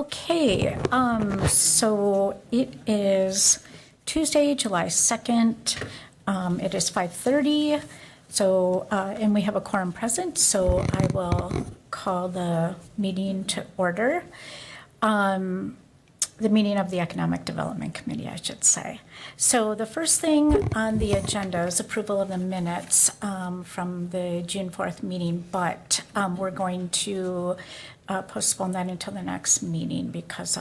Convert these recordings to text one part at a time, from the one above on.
Okay, so it is Tuesday, July 2nd. It is 5:30, so, and we have a quorum present, so I will call the meeting to order. The meeting of the Economic Development Committee, I should say. So the first thing on the agenda is approval of the minutes from the June 4th meeting, but we're going to postpone that until the next meeting because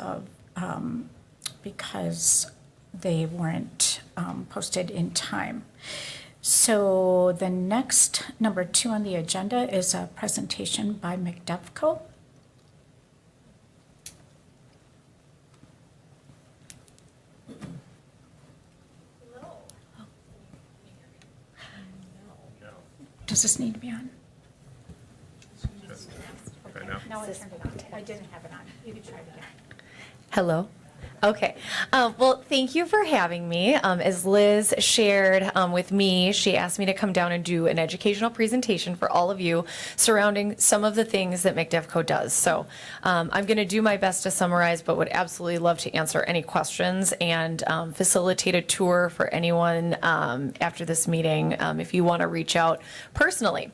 they weren't posted in time. So the next, number 2 on the agenda is a presentation by McDevco. Does this need to be on? Okay, now. No, I turned it on. I didn't have it on. You could try it again. Hello. Okay. Well, thank you for having me. As Liz shared with me, she asked me to come down and do an educational presentation for all of you surrounding some of the things that McDevco does. So I'm going to do my best to summarize, but would absolutely love to answer any questions and facilitate a tour for anyone after this meeting if you want to reach out personally.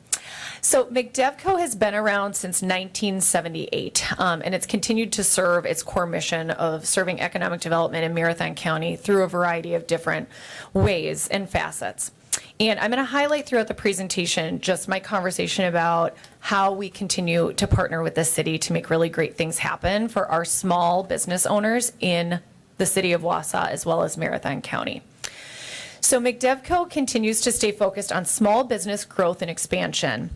So McDevco has been around since 1978, and it's continued to serve its core mission of serving economic development in Marathon County through a variety of different ways and facets. And I'm going to highlight throughout the presentation just my conversation about how we continue to partner with the city to make really great things happen for our small business owners in the city of Wausau as well as Marathon County. So McDevco continues to stay focused on small business growth and expansion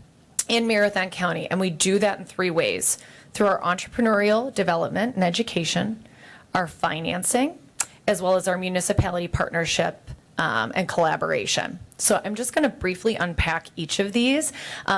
in Marathon County, and we do that in 3 ways: through our entrepreneurial development and education, our financing, as well as our municipality partnership and collaboration. So I'm just going to briefly unpack each of these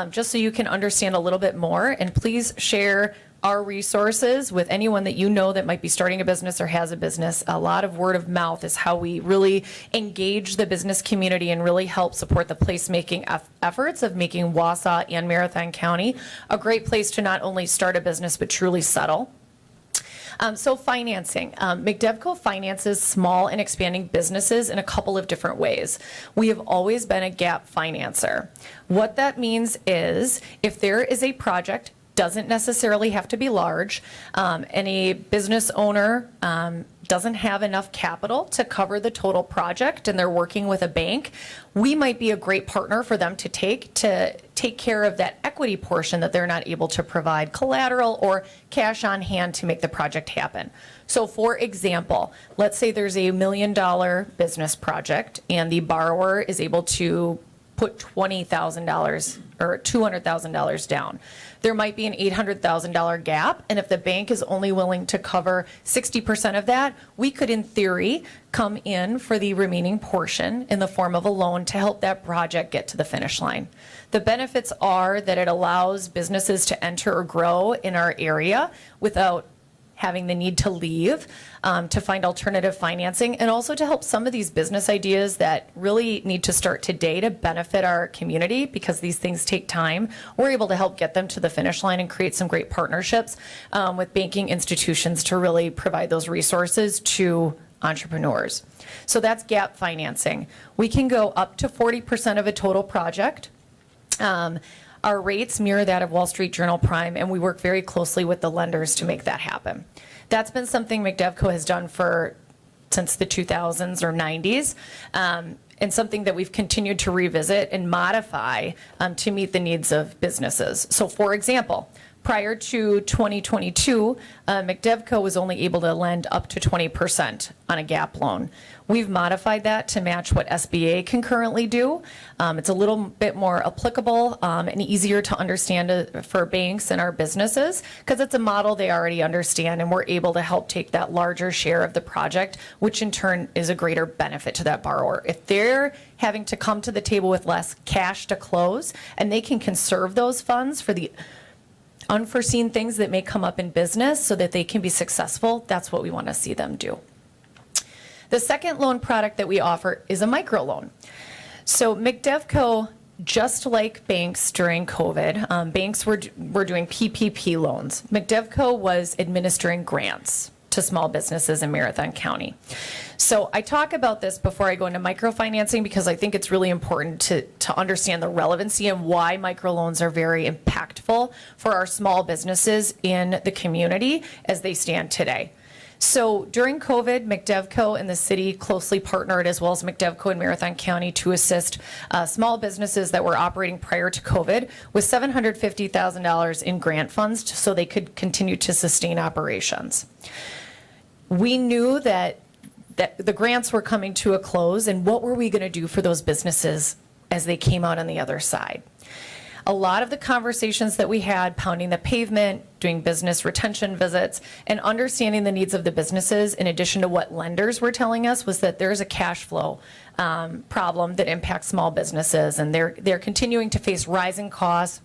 just so you can understand a little bit more, and please share our resources with anyone that you know that might be starting a business or has a business. A lot of word of mouth is how we really engage the business community and really help support the placemaking efforts of making Wausau and Marathon County a great place to not only start a business but truly settle. So financing. McDevco finances small and expanding businesses in a couple of different ways. We have always been a gap financer. What that means is if there is a project, doesn't necessarily have to be large. Any business owner doesn't have enough capital to cover the total project and they're working with a bank, we might be a great partner for them to take care of that equity portion that they're not able to provide collateral or cash on hand to make the project happen. So for example, let's say there's a $1 million business project and the borrower is able to put $20,000 or $200,000 down. There might be an $800,000 gap, and if the bank is only willing to cover 60% of that, we could, in theory, come in for the remaining portion in the form of a loan to help that project get to the finish line. The benefits are that it allows businesses to enter or grow in our area without having the need to leave, to find alternative financing, and also to help some of these business ideas that really need to start today to benefit our community because these things take time. We're able to help get them to the finish line and create some great partnerships with banking institutions to really provide those resources to entrepreneurs. So that's gap financing. We can go up to 40% of a total project. Our rates mirror that of Wall Street Journal Prime, and we work very closely with the lenders to make that happen. That's been something McDevco has done since the 2000s or 90s, and something that we've continued to revisit and modify to meet the needs of businesses. So for example, prior to 2022, McDevco was only able to lend up to 20% on a gap loan. We've modified that to match what SBA can currently do. It's a little bit more applicable and easier to understand for banks and our businesses because it's a model they already understand, and we're able to help take that larger share of the project, which in turn is a greater benefit to that borrower. If they're having to come to the table with less cash to close and they can conserve those funds for the unforeseen things that may come up in business so that they can be successful, that's what we want to see them do. The second loan product that we offer is a microloan. So McDevco just like banks during COVID, banks were doing PPP loans. McDevco was administering grants to small businesses in Marathon County. So I talk about this before I go into microfinancing because I think it's really important to understand the relevancy and why microloans are very impactful for our small businesses in the community as they stand today. So during COVID, McDevco and the city closely partnered, as well as McDevco and Marathon County, to assist small businesses that were operating prior to COVID with $750,000 in grant funds so they could continue to sustain operations. We knew that the grants were coming to a close, and what were we going to do for those businesses as they came out on the other side? A lot of the conversations that we had, pounding the pavement, doing business retention visits, and understanding the needs of the businesses, in addition to what lenders were telling us, was that there's a cash flow problem that impacts small businesses, and they're continuing to face rising costs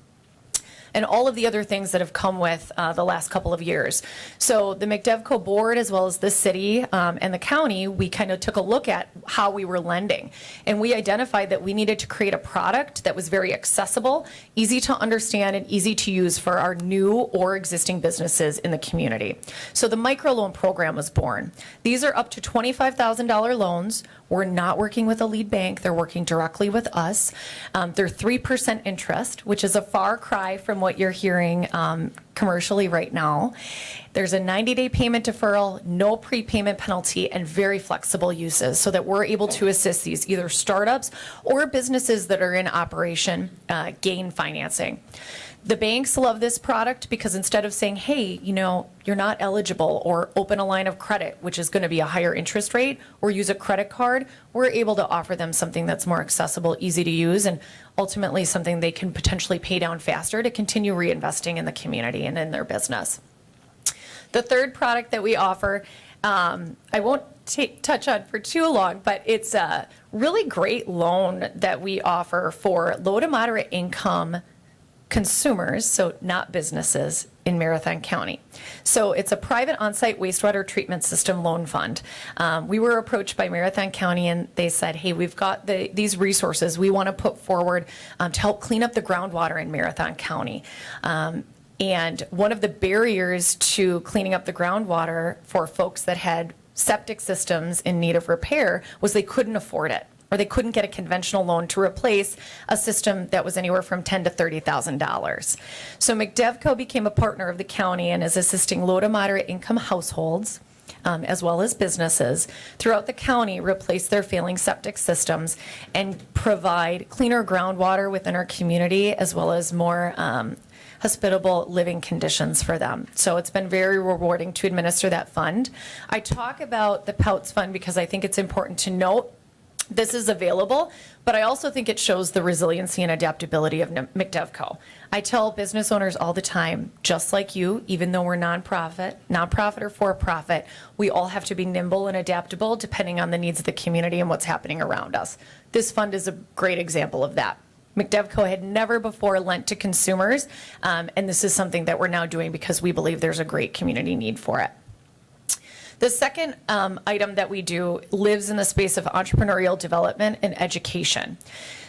and all of the other things that have come with the last couple of years. So the McDevco board, as well as the city and the county, we kind of took a look at how we were lending. And we identified that we needed to create a product that was very accessible, easy to understand, and easy to use for our new or existing businesses in the community. So the microloan program was born. These are up to $25,000 loans. We're not working with a lead bank. They're working directly with us. They're 3% interest, which is a far cry from what you're hearing commercially right now. There's a 90-day payment deferral, no prepayment penalty, and very flexible uses so that we're able to assist these either startups or businesses that are in operation gain financing. The banks love this product because instead of saying, hey, you're not eligible, or open a line of credit, which is going to be a higher interest rate, or use a credit card, we're able to offer them something that's more accessible, easy to use, and ultimately something they can potentially pay down faster to continue reinvesting in the community and in their business. The third product that we offer, I won't touch on for too long, but it's a really great loan that we offer for low to moderate income consumers, so not businesses, in Marathon County. So it's a private on-site wastewater treatment system loan fund. We were approached by Marathon County and they said, hey, we've got these resources we want to put forward to help clean up the groundwater in Marathon County. And one of the barriers to cleaning up the groundwater for folks that had septic systems in need of repair was they couldn't afford it, or they couldn't get a conventional loan to replace a system that was anywhere from $10,000 to $30,000. So McDevco became a partner of the county and is assisting low to moderate income households, as well as businesses throughout the county, replace their failing septic systems and provide cleaner groundwater within our community, as well as more hospitable living conditions for them. So it's been very rewarding to administer that fund. I talk about the POUTS fund because I think it's important to note this is available, but I also think it shows the resiliency and adaptability of McDevco. I tell business owners all the time, just like you, even though we're nonprofit or for-profit, we all have to be nimble and adaptable depending on the needs of the community and what's happening around us. This fund is a great example of that. McDevco had never before lent to consumers, and this is something that we're now doing because we believe there's a great community need for it. The second item that we do lives in the space of entrepreneurial development and education.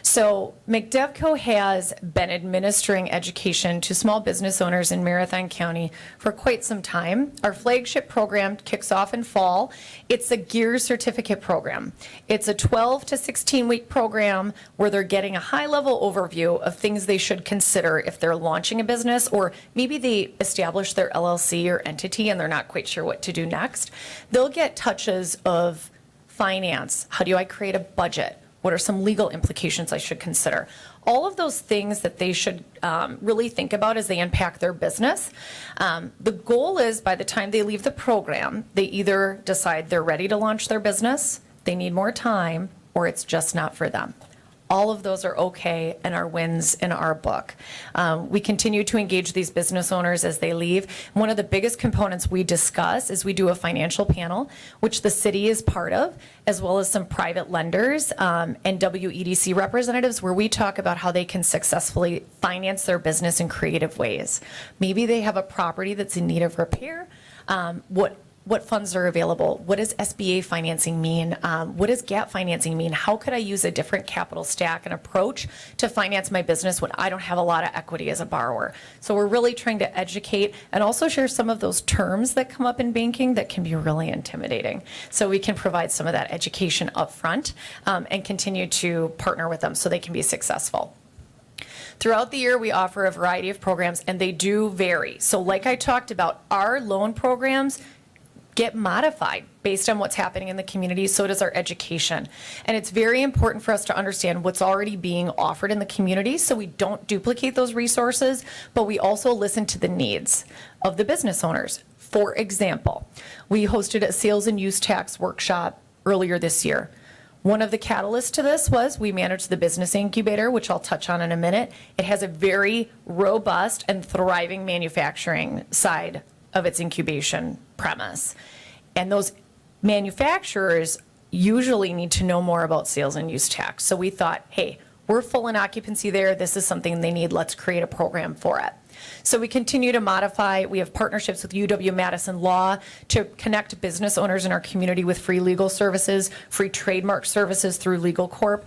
So McDevco has been administering education to small business owners in Marathon County for quite some time. Our flagship program kicks off in fall. It's a GEARS certificate program. It's a 12 to 16-week program where they're getting a high-level overview of things they should consider if they're launching a business, or maybe they establish their LLC or entity and they're not quite sure what to do next. They'll get touches of finance. How do I create a budget? What are some legal implications I should consider? All of those things that they should really think about as they impact their business. The goal is by the time they leave the program, they either decide they're ready to launch their business, they need more time, or it's just not for them. All of those are okay and are wins in our book. We continue to engage these business owners as they leave. One of the biggest components we discuss is we do a financial panel, which the city is part of, as well as some private lenders and WEDC representatives, where we talk about how they can successfully finance their business in creative ways. Maybe they have a property that's in need of repair. what funds are available? What does SBA financing mean? What does gap financing mean? How could I use a different capital stack and approach to finance my business when I don't have a lot of equity as a borrower? So we're really trying to educate and also share some of those terms that come up in banking that can be really intimidating. So we can provide some of that education up front and continue to partner with them so they can be successful. Throughout the year, we offer a variety of programs, and they do vary. So like I talked about, our loan programs get modified based on what's happening in the community. So does our education. And it's very important for us to understand what's already being offered in the community so we don't duplicate those resources, but we also listen to the needs of the business owners. For example, we hosted a sales and use tax workshop earlier this year. One of the catalysts to this was we managed the business incubator, which I'll touch on in a minute. It has a very robust and thriving manufacturing side of its incubation premise. And those manufacturers usually need to know more about sales and use tax. So we thought, hey, we're full in occupancy there. This is something they need. Let's create a program for it. So we continue to modify. We have partnerships with UW-Madison Law to connect business owners in our community with free legal services, free trademark services through Legal Corp.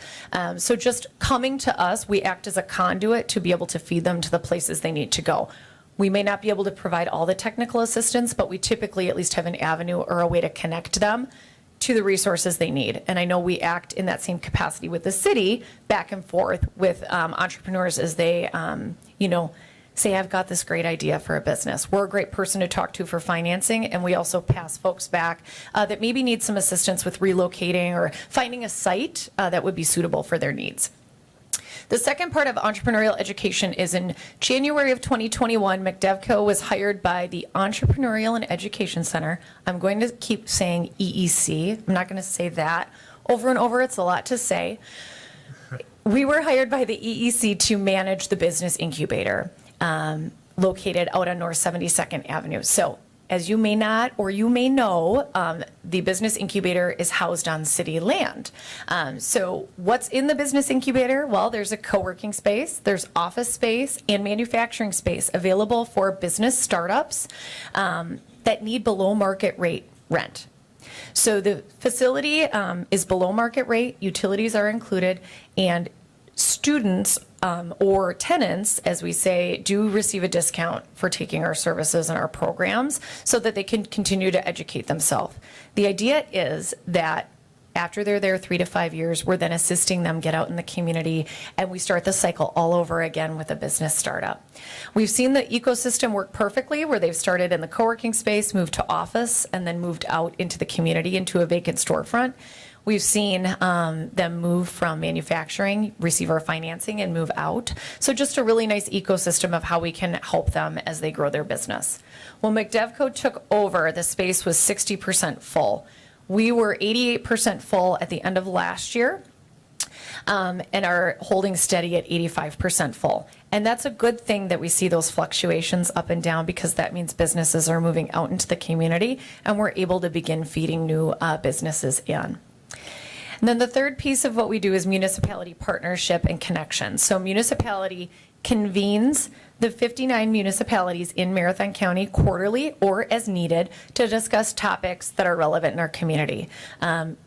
So just coming to us, we act as a conduit to be able to feed them to the places they need to go. We may not be able to provide all the technical assistance, but we typically at least have an avenue or a way to connect them to the resources they need. And I know we act in that same capacity with the city, back and forth with entrepreneurs as they, say, I've got this great idea for a business. We're a great person to talk to for financing, and we also pass folks back that maybe need some assistance with relocating or finding a site that would be suitable for their needs. The second part of entrepreneurial education is in January of 2021, McDevco was hired by the Entrepreneurial and Education Center. I'm going to keep saying EEC. I'm not going to say that over and over. It's a lot to say. We were hired by the EEC to manage the business incubator located out on North 72nd Avenue. So as you may not, or you may know, the business incubator is housed on city land. So what's in the business incubator? Well, there's a co-working space, there's office space, and manufacturing space available for business startups that need below market rate rent. So the facility is below market rate, utilities are included, and students or tenants, as we say, do receive a discount for taking our services and our programs so that they can continue to educate themselves. The idea is that after they're there 3 to 5 years, we're then assisting them get out in the community, and we start the cycle all over again with a business startup. We've seen the ecosystem work perfectly, where they've started in the co-working space, moved to office, and then moved out into the community into a vacant storefront. We've seen them move from manufacturing, receive our financing, and move out. So just a really nice ecosystem of how we can help them as they grow their business. When McDevco took over, the space was 60% full. We were 88% full at the end of last year and are holding steady at 85% full. And that's a good thing that we see those fluctuations up and down, because that means businesses are moving out into the community and we're able to begin feeding new businesses in. And then the third piece of what we do is municipality partnership and connection. So municipality convenes the 59 municipalities in Marathon County quarterly or as needed to discuss topics that are relevant in our community.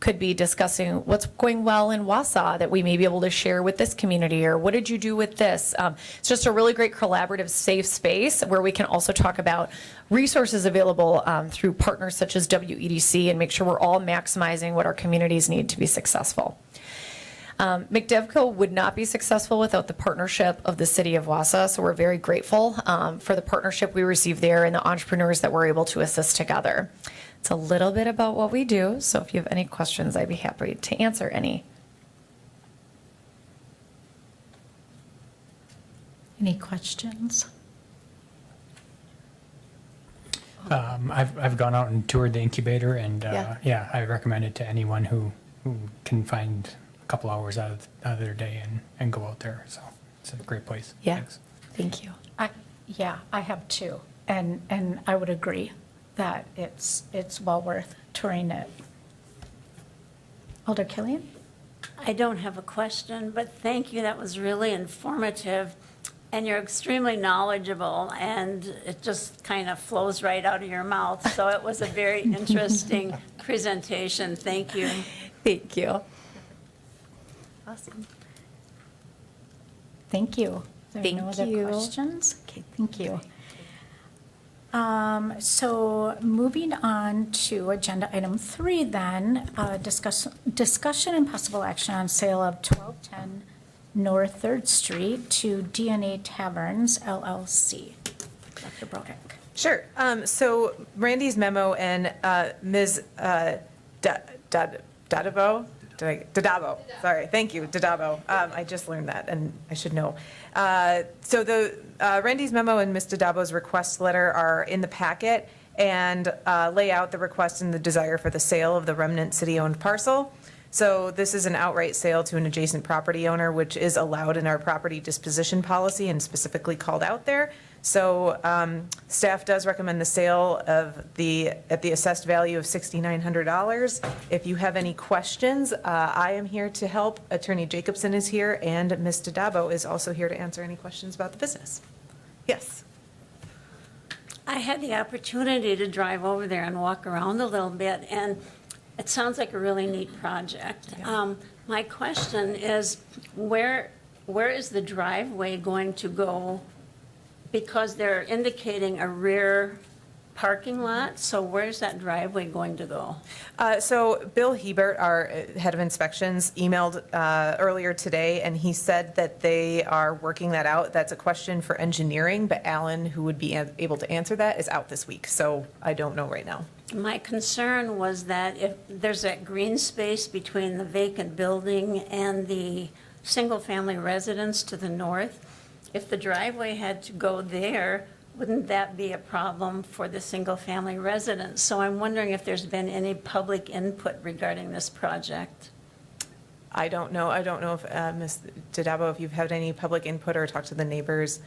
Could be discussing what's going well in Wausau that we may be able to share with this community, or what did you do with this? It's just a really great collaborative, safe space where we can also talk about resources available through partners such as WEDC and make sure we're all maximizing what our communities need to be successful. McDevco would not be successful without the partnership of the city of Wausau, so we're very grateful for the partnership we received there and the entrepreneurs that we're able to assist together. It's a little bit about what we do, so if you have any questions, I'd be happy to answer any. Any questions? I've gone out and toured the incubator, and Yeah. I recommend it to anyone who can find a couple hours out of their day and go out there. So it's a great place. Yeah, Thanks. thank you. I have too, and I would agree that it's well worth touring it. Alder Killian? I don't have a question, but thank you. That was really informative. And you're extremely knowledgeable, and it just kind of flows right out of your mouth. So it was a very interesting presentation. Thank you. Thank you. Awesome. Thank you. There are no Thank other you. questions? Okay, thank you. So moving on to agenda item 3 then, discussion and possible action on sale of 1210 North 3rd Street to DNA Taverns LLC. Dr. Brodick. Sure. So Randy's memo and Ms. Dadabo, Dadabo, sorry, thank you, Dadabo. I just learned that, and I should know. So the Randy's memo and Ms. Dadabo's request letter are in the packet and lay out the request and the desire for the sale of the remnant city-owned parcel. So this is an outright sale to an adjacent property owner, which is allowed in our property disposition policy and specifically called out there. So staff does recommend the sale of at the assessed value of $6,900. If you have any questions, I am here to help. Attorney Jacobson is here, and Ms. Dadabo is also here to answer any questions about the business. Yes. I had the opportunity to drive over there and walk around a little bit, and it sounds like a really neat project. My question is, where is the driveway going to go? Because they're indicating a rear parking lot, so where's that driveway going to go? So Bill Hebert, our head of inspections, emailed earlier today, and he said that they are working that out. That's a question for engineering, but Alan, who would be able to answer that, is out this week, so I don't know right now. My concern was that if there's that green space between the vacant building and the single-family residence to the north, if the driveway had to go there, wouldn't that be a problem for the single-family residents? So I'm wondering if there's been any public input regarding this project. I don't know. I don't know if, Ms. Dadabo, if you've had any public input or talked to the neighbors,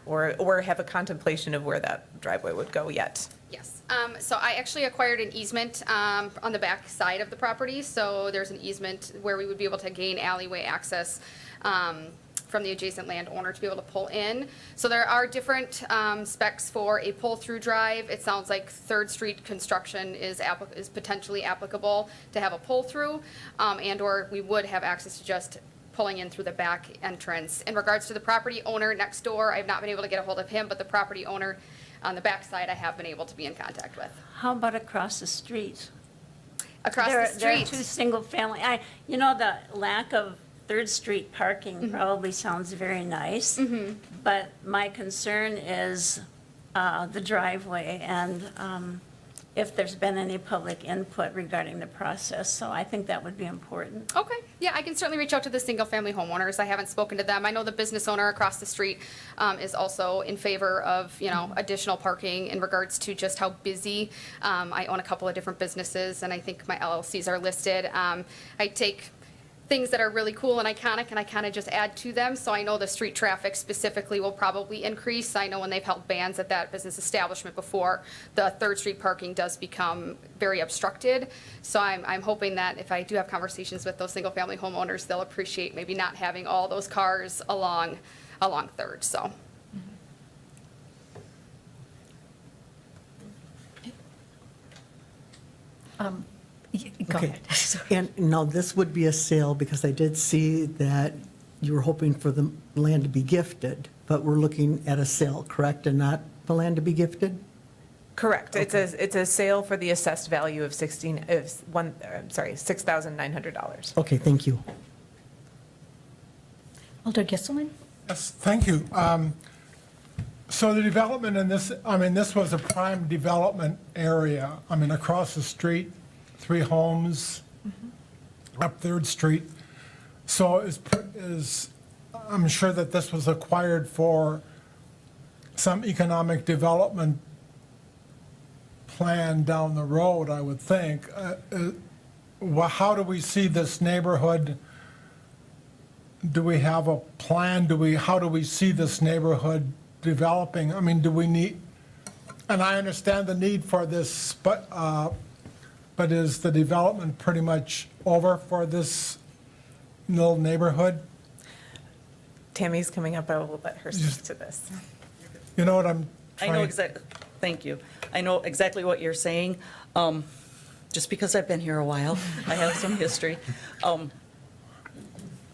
or have a contemplation of where that driveway would go yet. Yes, so I actually acquired an easement on the back side of the property, so there's an easement where we would be able to gain alleyway access from the adjacent landowner to be able to pull in. So there are different specs for a pull-through drive. It sounds like 3rd Street construction is potentially applicable to have a pull-through, and/or we would have access to just pulling in through the back entrance. In regards to the property owner next door, I have not been able to get a hold of him, but the property owner on the back side I have been able to be in contact with. How about across the street? Across There the are street. two single-family, the lack of 3rd Street parking probably sounds very nice, but my concern is the driveway and if there's been any public input regarding the process, so I think that would be important. Okay, yeah, I can certainly reach out to the single-family homeowners. I haven't spoken to them. I know the business owner across the street is also in favor of, additional parking in regards to just how busy. I own a couple of different businesses, and I think my LLCs are listed. I take things that are really cool and iconic, and I kind of just add to them. So I know the street traffic specifically will probably increase. I know when they've held bans at that business establishment before, the 3rd Street parking does become very obstructed. So I'm hoping that if I do have conversations with those single-family homeowners, they'll appreciate maybe not having all those cars along 3rd, so. Go Okay, ahead. and now this would be a sale because I did see that you were hoping for the land to be gifted, but we're looking at a sale, correct, and not the land to be gifted? Correct. It's a sale for the assessed value of $6,900. Okay, thank you. Alder Gisselman? Yes, thank you. So the development in this, this was a prime development area. Across the street, 3 homes, up 3rd Street. So I'm sure that this was acquired for some economic development plan down the road, I would think. How do we see this neighborhood? Do we have a plan? How do we see this neighborhood developing? Do we need, and I understand the need for this, but is the development pretty much over for this little neighborhood? Tammy's coming up, I will let her speak to this. You know what I'm I know trying, exactly, thank you. I know exactly what you're saying. Just because I've been here a while, I have some history.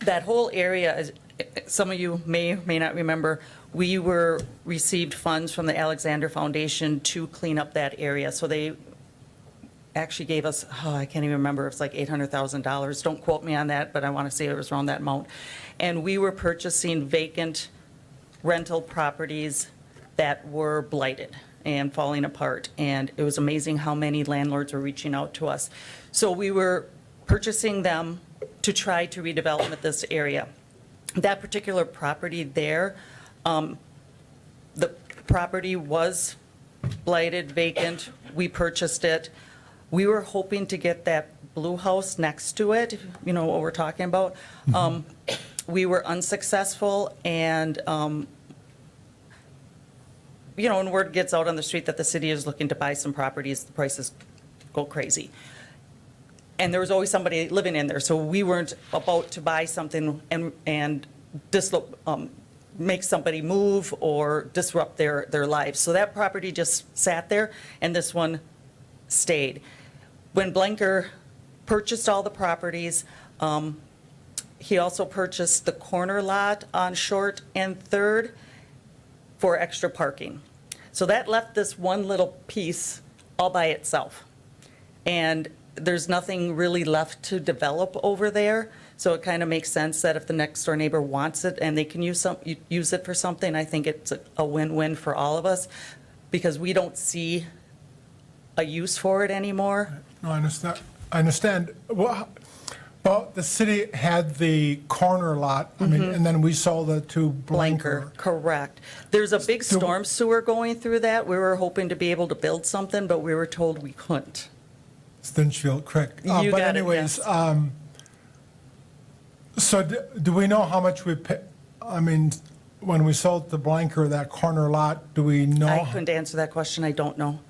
That whole area, some of you may or may not remember, we received funds from the Alexander Foundation to clean up that area. So they actually gave us, I can't even remember, it's like $800,000. Don't quote me on that, but I want to say it was around that amount. And we were purchasing vacant rental properties that were blighted and falling apart. And it was amazing how many landlords were reaching out to us. So we were purchasing them to try to redevelop this area. That particular property there, the property was blighted, vacant. We purchased it. We were hoping to get that blue house next to it, you know what we're talking about. We were unsuccessful, and you know, when word gets out on the street that the city is looking to buy some properties, the prices go crazy. And there was always somebody living in there, so we weren't about to buy something and make somebody move or disrupt their lives. So that property just sat there, and this one stayed. When Blanker purchased all the properties, he also purchased the corner lot on Short and Third for extra parking. So that left this one little piece all by itself. And there's nothing really left to develop over there. So it kind of makes sense that if the next door neighbor wants it and they can use it for something, I think it's a win-win for all of us, because we don't see a use for it anymore. no, I understand. Well, the city had the corner lot, I mean, and then we sold it to Blanker. Correct. There's a big storm sewer going through that. We were hoping to be able to build something, but we were told we couldn't. Stinchfield Creek. You But got it, anyways, yes. So do we know how much we pay, I mean, when we sold to Blanker, that corner lot, do we know? I couldn't answer that question. I don't know.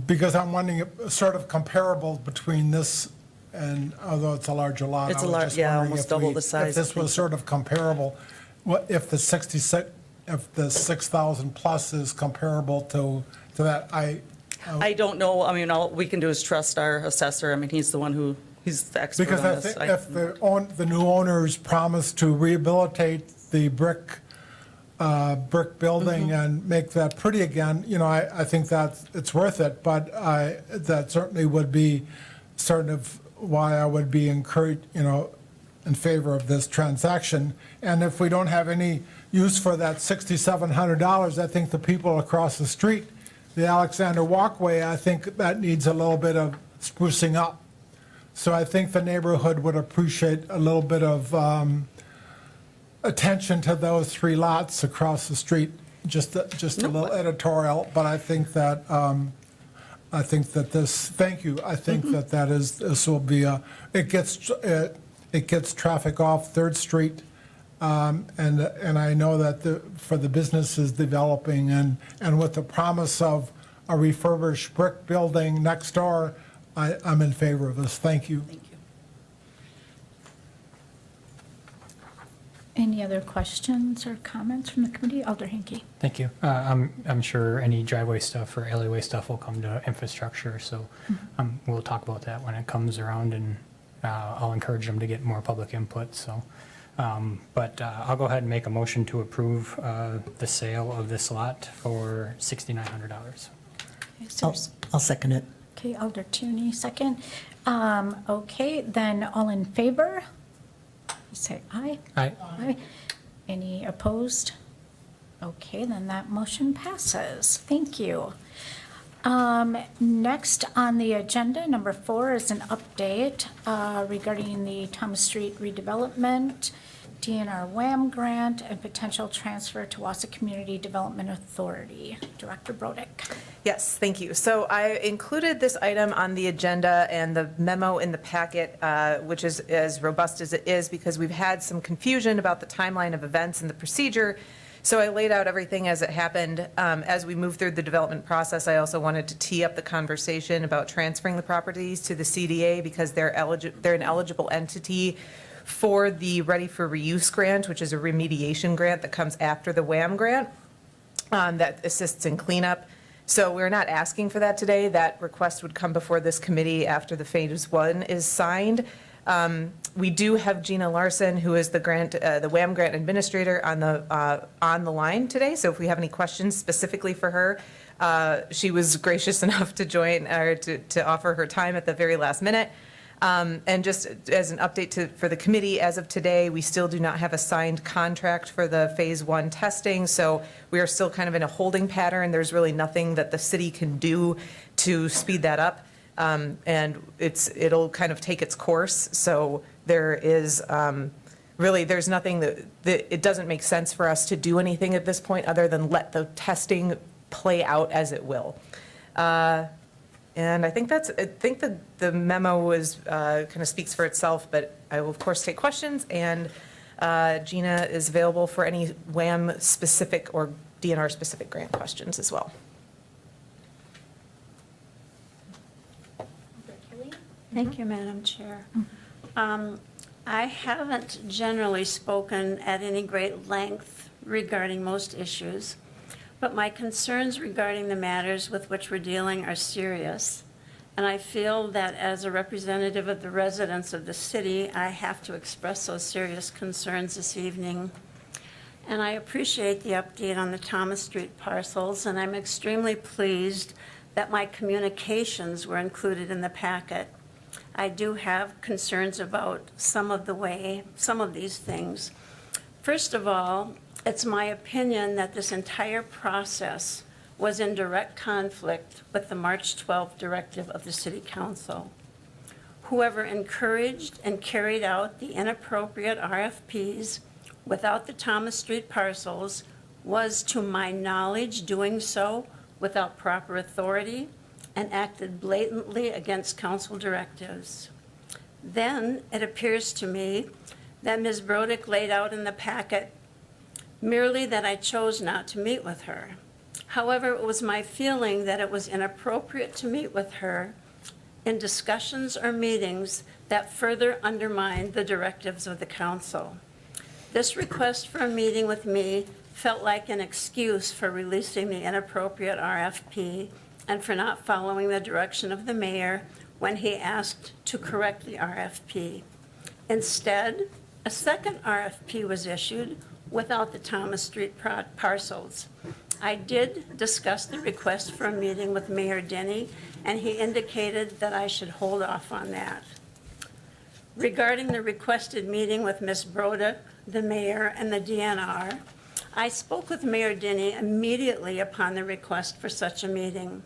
Because I'm wondering, sort of comparable between this and, although it's a larger lot. It's I a was lar- just yeah, wondering almost if double we- the size, If this I think. was sort of comparable, what, if the 6,000 plus is comparable to that, I don't know. I mean, all we can do is trust our assessor. I mean, he's the one he's the expert because on I this. think if the new owners promise to rehabilitate the brick building Mm-hmm. and make that pretty again, you know, I think that it's worth it, but that certainly would be sort of why I would be encouraged, you know, in favor of this transaction. And if we don't have any use for that $6,700, I think the people across the street, the Alexander Walkway, I think that needs a little bit of sprucing up. So I think the neighborhood would appreciate a little bit of attention to those three lots across the street. Just a little editorial, but I think that this. Thank you. I think this will be it gets traffic off Third Street, and I know that for the businesses developing and with the promise of a refurbished brick building next door, I'm in favor of this. Thank you. Thank you. Any other questions or comments from the committee? Alder Hinkie. Thank you. I'm sure any driveway stuff or alleyway stuff will come to infrastructure, so we'll talk about that when it comes around, and I'll encourage them to get more public input, so. But I'll go ahead and make a motion to approve the sale of this lot for $6,900. I'll second it. Okay, Alder Tierney, second. Okay, then all in favor? Say aye. Aye. Aye. Any opposed? Okay, then that motion passes. Thank you. Next on the agenda, number 4 is an update regarding the Thomas Street redevelopment, DNR WAM grant, and potential transfer to Wausau Community Development Authority. Director Brodick. Yes, thank you. So I included this item on the agenda and the memo in the packet, which is as robust as it is, because we've had some confusion about the timeline of events and the procedure. So I laid out everything as it happened. As we move through the development process, I also wanted to tee up the conversation about transferring the properties to the CDA because they're an eligible entity for the Ready for Reuse grant, which is a remediation grant that comes after the WAM grant that assists in cleanup. So we're not asking for that today. That request would come before this committee after the phase one is signed. We do have Gina Larson, who is the WAM grant administrator, on the line today. So if we have any questions specifically for her, she was gracious enough to join or to offer her time at the very last minute. And just as an update for the committee, as of today, we still do not have a signed contract for the phase one testing. So we are still kind of in a holding pattern. There's really nothing that the city can do to speed that up. And it'll kind of take its course. So there is really, there's nothing that it doesn't make sense for us to do anything at this point other than let the testing play out as it will. And I think the memo was kind of speaks for itself, but I will of course take questions, and Gina is available for any WAM specific or DNR specific grant questions as well. Thank you, Madam Chair. I haven't generally spoken at any great length regarding most issues, but my concerns regarding the matters with which we're dealing are serious, and I feel that as a representative of the residents of the city, I have to express those serious concerns this evening. And I appreciate the update on the Thomas Street parcels, and I'm extremely pleased that my communications were included in the packet. I do have concerns about some of these things. First of all, it's my opinion that this entire process was in direct conflict with the March 12th directive of the City Council. Whoever encouraged and carried out the inappropriate RFPs without the Thomas Street parcels was, to my knowledge, doing so without proper authority and acted blatantly against council directives. Then it appears to me that Ms. Brodick laid out in the packet merely that I chose not to meet with her. However, it was my feeling that it was inappropriate to meet with her in discussions or meetings that further undermined the directives of the council. This request for a meeting with me felt like an excuse for releasing the inappropriate RFP and for not following the direction of the mayor when he asked to correct the RFP. Instead, a second RFP was issued without the Thomas Street parcels. I did discuss the request for a meeting with Mayor Denny, and he indicated that I should hold off on that. Regarding the requested meeting with Ms. Brodick, the mayor, and the DNR, I spoke with Mayor Denny immediately upon the request for such a meeting.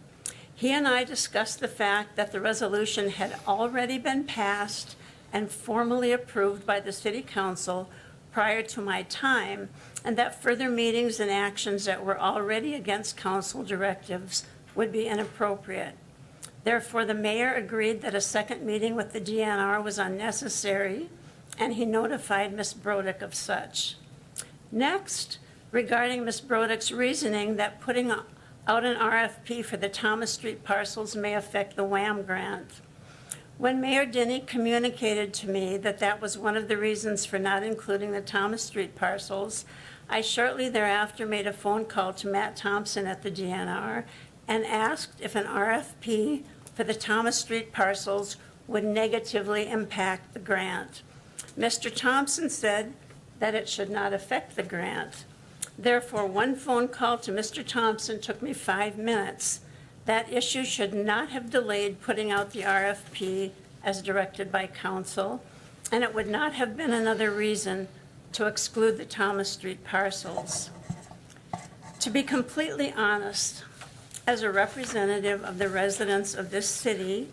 He and I discussed the fact that the resolution had already been passed and formally approved by the City Council prior to my time, and that further meetings and actions that were already against council directives would be inappropriate. Therefore, the mayor agreed that a second meeting with the DNR was unnecessary, and he notified Ms. Brodick of such. Next, regarding Ms. Brodick's reasoning that putting out an RFP for the Thomas Street parcels may affect the WAM grant. When Mayor Denny communicated to me that that was one of the reasons for not including the Thomas Street parcels, I shortly thereafter made a phone call to Matt Thompson at the DNR and asked if an RFP for the Thomas Street parcels would negatively impact the grant. Mr. Thompson said that it should not affect the grant. Therefore, one phone call to Mr. Thompson took me 5 minutes. That issue should not have delayed putting out the RFP as directed by council, and it would not have been another reason to exclude the Thomas Street parcels. To be completely honest, as a representative of the residents of this city,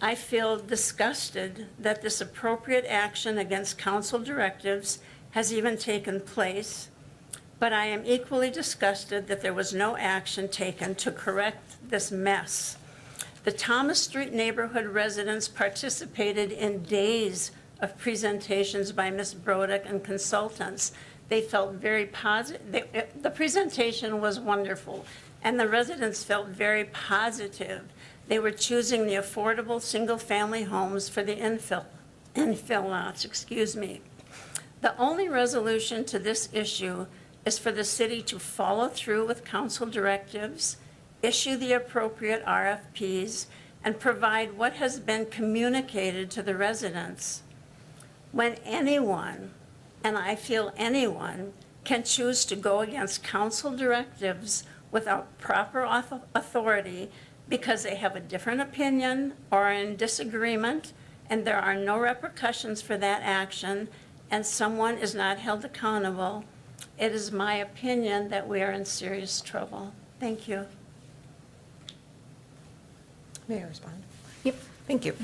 I feel disgusted that this appropriate action against council directives has even taken place, but I am equally disgusted that there was no action taken to correct this mess. The Thomas Street neighborhood residents participated in days of presentations by Ms. Brodick and consultants. They felt very positive. The presentation was wonderful, and the residents felt very positive. They were choosing the affordable single-family homes for the and fill lots, excuse me. The only resolution to this issue is for the city to follow through with council directives, issue the appropriate RFPs, and provide what has been communicated to the residents. When anyone, and I feel anyone, can choose to go against council directives without proper authority because they have a different opinion or are in disagreement, and there are no repercussions for that action, and someone is not held accountable, it is my opinion that we are in serious trouble. Thank you. May I respond? Yep. Thank you.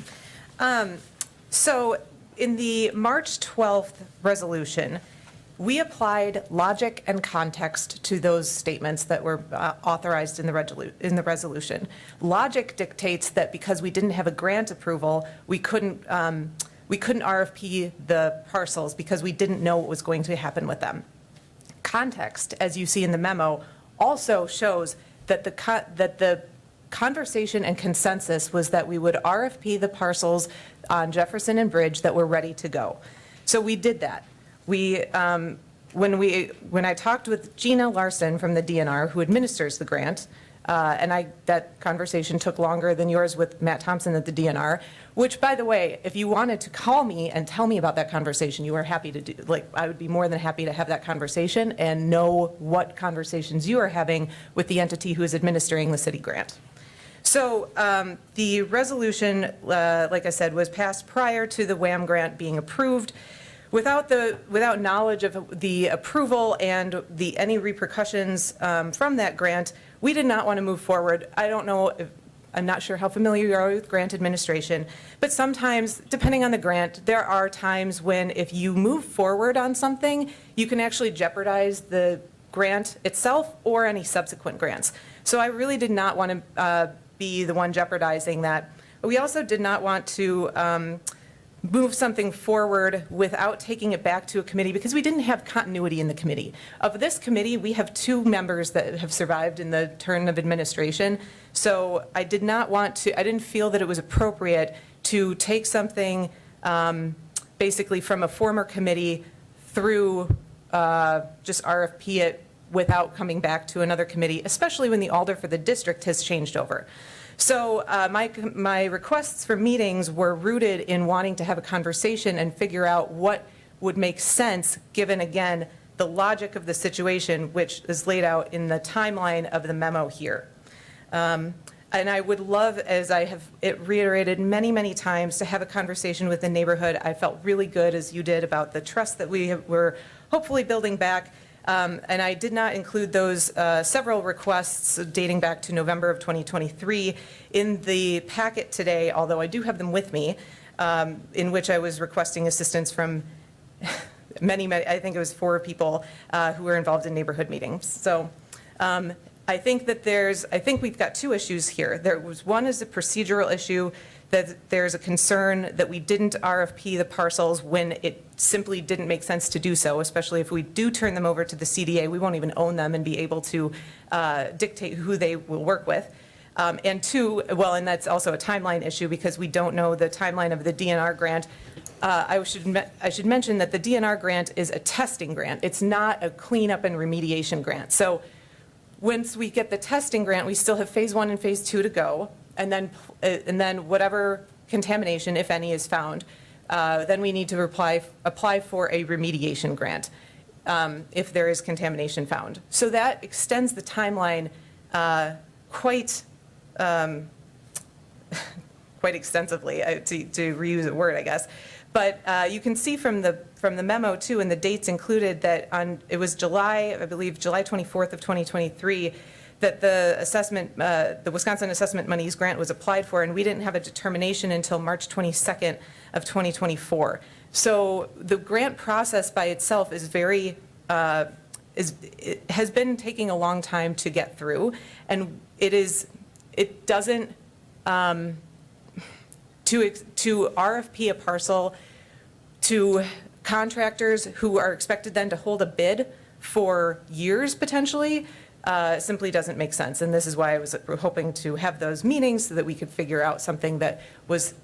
So in the March 12th resolution, we applied logic and context to those statements that were authorized in the resolution. Logic dictates that because we didn't have a grant approval, we couldn't RFP the parcels because we didn't know what was going to happen with them. Context, as you see in the memo, also shows that the conversation and consensus was that we would RFP the parcels on Jefferson and Bridge that were ready to go. So we did that. When I talked with Gina Larson from the DNR, who administers the grant, that conversation took longer than yours with Matt Thompson at the DNR, which, by the way, if you wanted to call me and tell me about that conversation, you were happy to do, I would be more than happy to have that conversation and know what conversations you are having with the entity who is administering the city grant. So the resolution, like I said, was passed prior to the WHAM grant being approved. Without knowledge of the approval and any repercussions from that grant, we did not want to move forward. I don't know, I'm not sure how familiar you are with grant administration, but sometimes, depending on the grant, there are times when if you move forward on something, you can actually jeopardize the grant itself or any subsequent grants. So I really did not want to be the one jeopardizing that. But we also did not want to move something forward without taking it back to a committee because we didn't have continuity in the committee. Of this committee, we have 2 members that have survived in the turn of administration. So I didn't feel that it was appropriate to take something basically from a former committee through just RFP it without coming back to another committee, especially when the alder for the district has changed over. So my requests for meetings were rooted in wanting to have a conversation and figure out what would make sense, given, again, the logic of the situation, which is laid out in the timeline of the memo here. And I would love, as I have reiterated many, many times, to have a conversation with the neighborhood. I felt really good, as you did, about the trust that we were hopefully building back. And I did not include those several requests dating back to November of 2023 in the packet today, although I do have them with me, in which I was requesting assistance from many, I think it was 4 people who were involved in neighborhood meetings. So I think we've got 2 issues here. One is a procedural issue, that there's a concern that we didn't RFP the parcels when it simply didn't make sense to do so, especially if we do turn them over to the CDA, we won't even own them and be able to dictate who they will work with. And 2, and that's also a timeline issue because we don't know the timeline of the DNR grant. I should mention that the DNR grant is a testing grant. It's not a cleanup and remediation grant. So once we get the testing grant, we still have phase 1 and phase 2 to go. And then whatever contamination, if any, is found, then we need to apply for a remediation grant if there is contamination found. So that extends the timeline quite extensively, to reuse a word, I guess. But you can see from the memo too, and the dates included, that it was July 24th of 2023. That the Wisconsin Assessment Monies grant was applied for, and we didn't have a determination until March 22nd of 2024. So the grant process by itself is it has been taking a long time to get through, and it doesn't to RFP a parcel to contractors who are expected then to hold a bid for years potentially. Simply doesn't make sense. And this is why I was hoping to have those meetings so that we could figure out something that was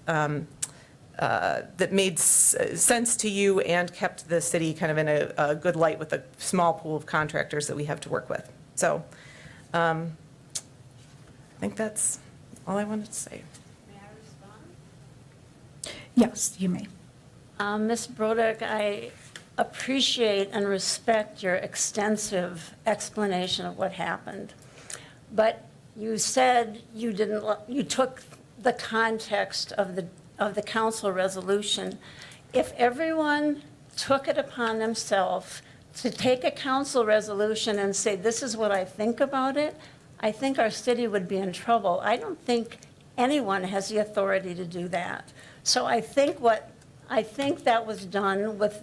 that made sense to you and kept the city kind of in a good light with a small pool of contractors that we have to work with. So I think that's all I wanted to say. May I respond? Yes, you may. Ms. Brodeck, I appreciate and respect your extensive explanation of what happened. But you said you didn't, you took the context of the council resolution. If everyone took it upon themselves to take a council resolution and say, this is what I think about it, I think our city would be in trouble. I don't think anyone has the authority to do that. So I think that was done with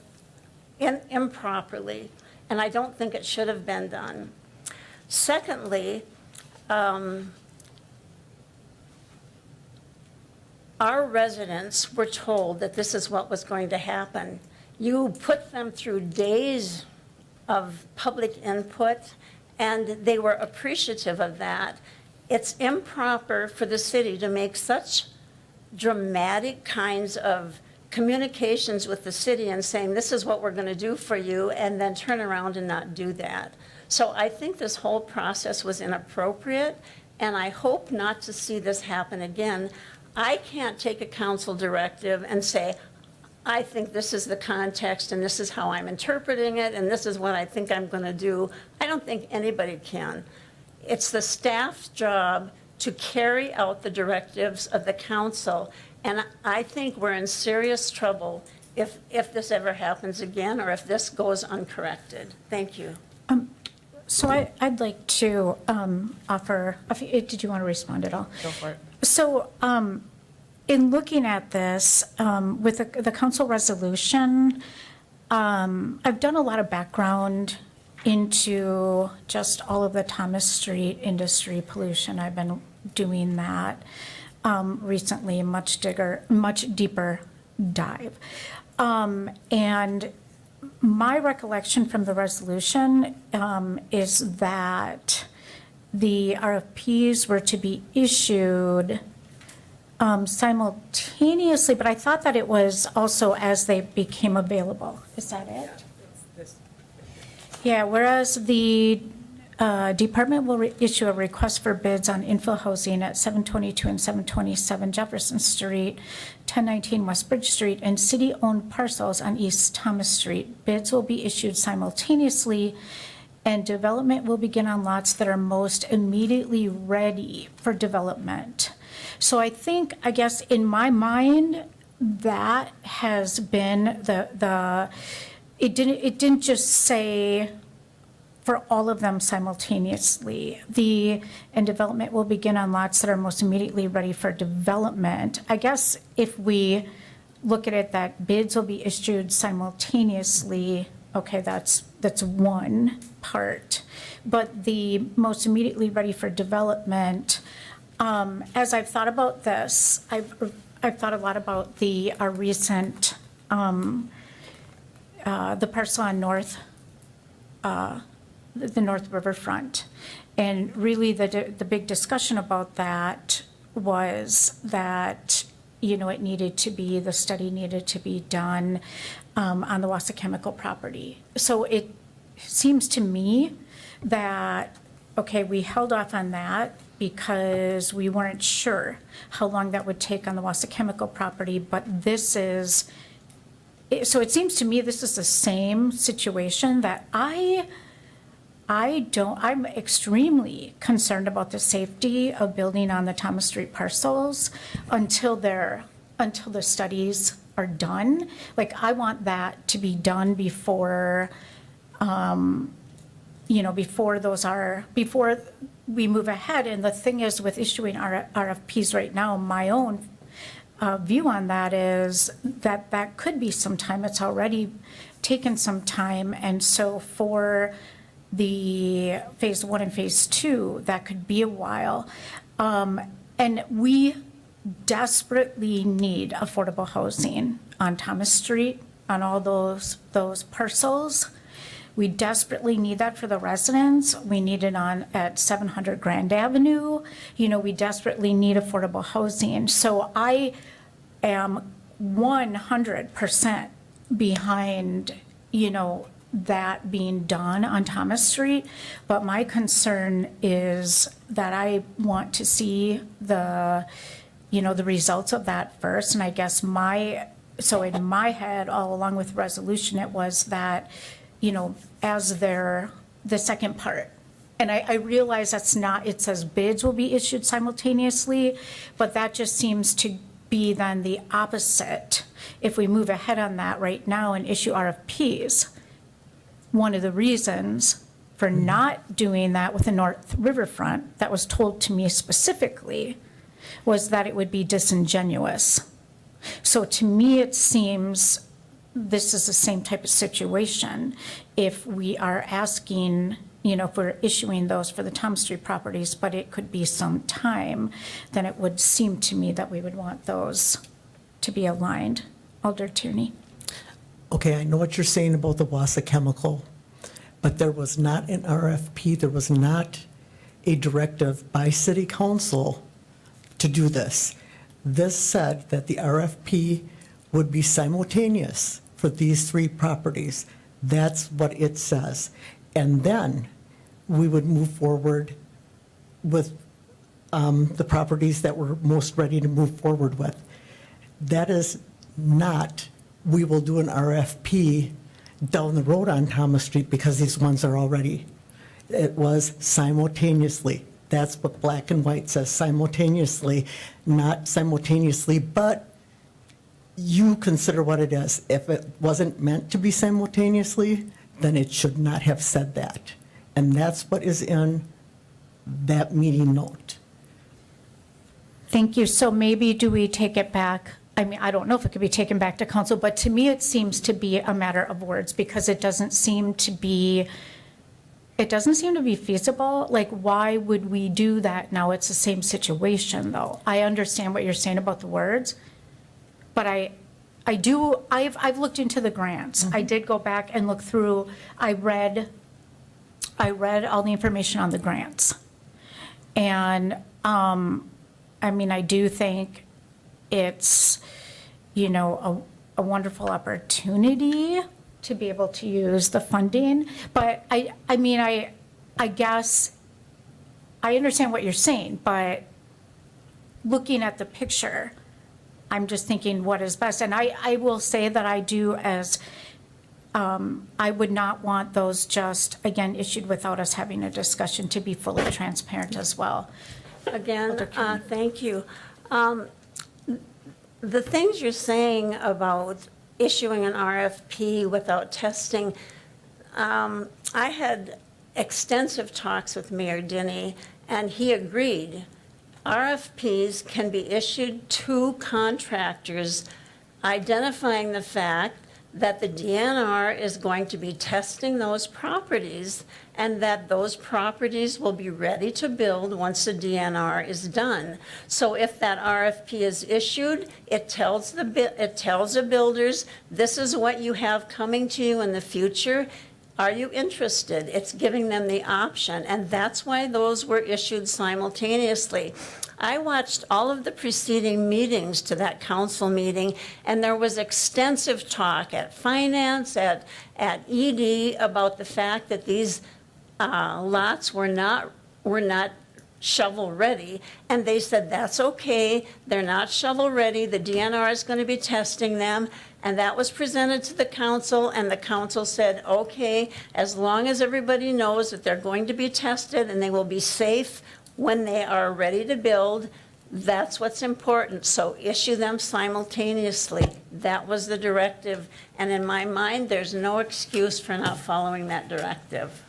improperly, and I don't think it should have been done. Secondly, our residents were told that this is what was going to happen. You put them through days of public input, and they were appreciative of that. It's improper for the city to make such dramatic kinds of communications with the city and saying, this is what we're going to do for you, and then turn around and not do that. So I think this whole process was inappropriate, and I hope not to see this happen again. I can't take a council directive and say, I think this is the context, and this is how I'm interpreting it, and this is what I think I'm going to do. I don't think anybody can. It's the staff's job to carry out the directives of the council, and I think we're in serious trouble if this ever happens again, or if this goes uncorrected. Thank you. So I'd like to offer, did you want to respond at all? Go for it. So in looking at this, with the council resolution, I've done a lot of background into just all of the Thomas Street industry pollution. I've been doing that recently, much deeper dive. And my recollection from the resolution is that the RFPs were to be issued simultaneously, but I thought that it was also as they became available. Is that it? Yeah, whereas the department will issue a request for bids on infill housing at 722 and 727 Jefferson Street, 1019 West Bridge Street, and city-owned parcels on East Thomas Street. Bids will be issued simultaneously, and development will begin on lots that are most immediately ready for development. So I guess in my mind, that has been it didn't just say for all of them simultaneously. And development will begin on lots that are most immediately ready for development. I guess if we look at it that bids will be issued simultaneously, okay, that's one part. But the most immediately ready for development, as I've thought about this, I've thought a lot about our recent, the parcel on the North Riverfront. And really the big discussion about that was that, the study needed to be done on the Wausau Chemical property. So it seems to me that, okay, we held off on that because we weren't sure how long that would take on the Wausau Chemical property, but so it seems to me this is the same situation that I'm extremely concerned about the safety of building on the Thomas Street parcels until the studies are done. Like, I want that to be done before before we move ahead. And the thing is, with issuing RFPs right now, my own view on that is that could be some time. It's already taken some time. And so for the phase 1 and phase 2, that could be a while. And we desperately need affordable housing on Thomas Street, on all those parcels. We desperately need that for the residents. We need it at 700 Grand Avenue. We desperately need affordable housing. So I am 100% behind, that being done on Thomas Street. But my concern is that I want to see the results of that first. And I guess so in my head, all along with resolution, it was that, as the second part. And I realize that's not, it says bids will be issued simultaneously, but that just seems to be then the opposite. If we move ahead on that right now and issue RFPs, one of the reasons for not doing that with the North Riverfront, that was told to me specifically, was that it would be disingenuous. So to me, it seems this is the same type of situation. If we are asking, if we're issuing those for the Thomas Street properties, but it could be some time, then it would seem to me that we would want those to be aligned. Alder Tierney. Okay, I know what you're saying about the Wausau Chemical, but there was not an RFP, there was not a directive by City Council to do this. This said that the RFP would be simultaneous for these 3 properties. That's what it says. And then we would move forward with the properties that we're most ready to move forward with. That is not, we will do an RFP down the road on Thomas Street because these ones are already. It was simultaneously. That's what black and white says, simultaneously, not simultaneously, but you consider what it is. If it wasn't meant to be simultaneously, then it should not have said that. And that's what is in that meeting note. Thank you. So maybe do we take it back? I mean, I don't know if it could be taken back to council, but to me, it seems to be a matter of words because it doesn't seem to be feasible. Like, why would we do that now? It's the same situation, though. I understand what you're saying about the words, but I've looked into the grants. I did go back and look through, I read all the information on the grants. And, I do think it's, a wonderful opportunity to be able to use the funding. But I guess I understand what you're saying, but looking at the picture, I'm just thinking what is best. And I will say that I do I would not want those just, again, issued without us having a discussion to be fully transparent as well. Again, thank you. The things you're saying about issuing an RFP without testing, I had extensive talks with Mayor Denny, and he agreed. RFPs can be issued to contractors identifying the fact that the DNR is going to be testing those properties and that those properties will be ready to build once the DNR is done. So if that RFP is issued, it tells the builders, this is what you have coming to you in the future. Are you interested? It's giving them the option, and that's why those were issued simultaneously. I watched all of the preceding meetings to that council meeting, and there was extensive talk at finance, at ED, about the fact that these lots were not shovel-ready, and they said, that's okay, they're not shovel-ready, the DNR is going to be testing them, and that was presented to the council, and the council said, okay, as long as everybody knows that they're going to be tested and they will be safe when they are ready to build, that's what's important, so issue them simultaneously. That was the directive, and in my mind, there's no excuse for not following that directive.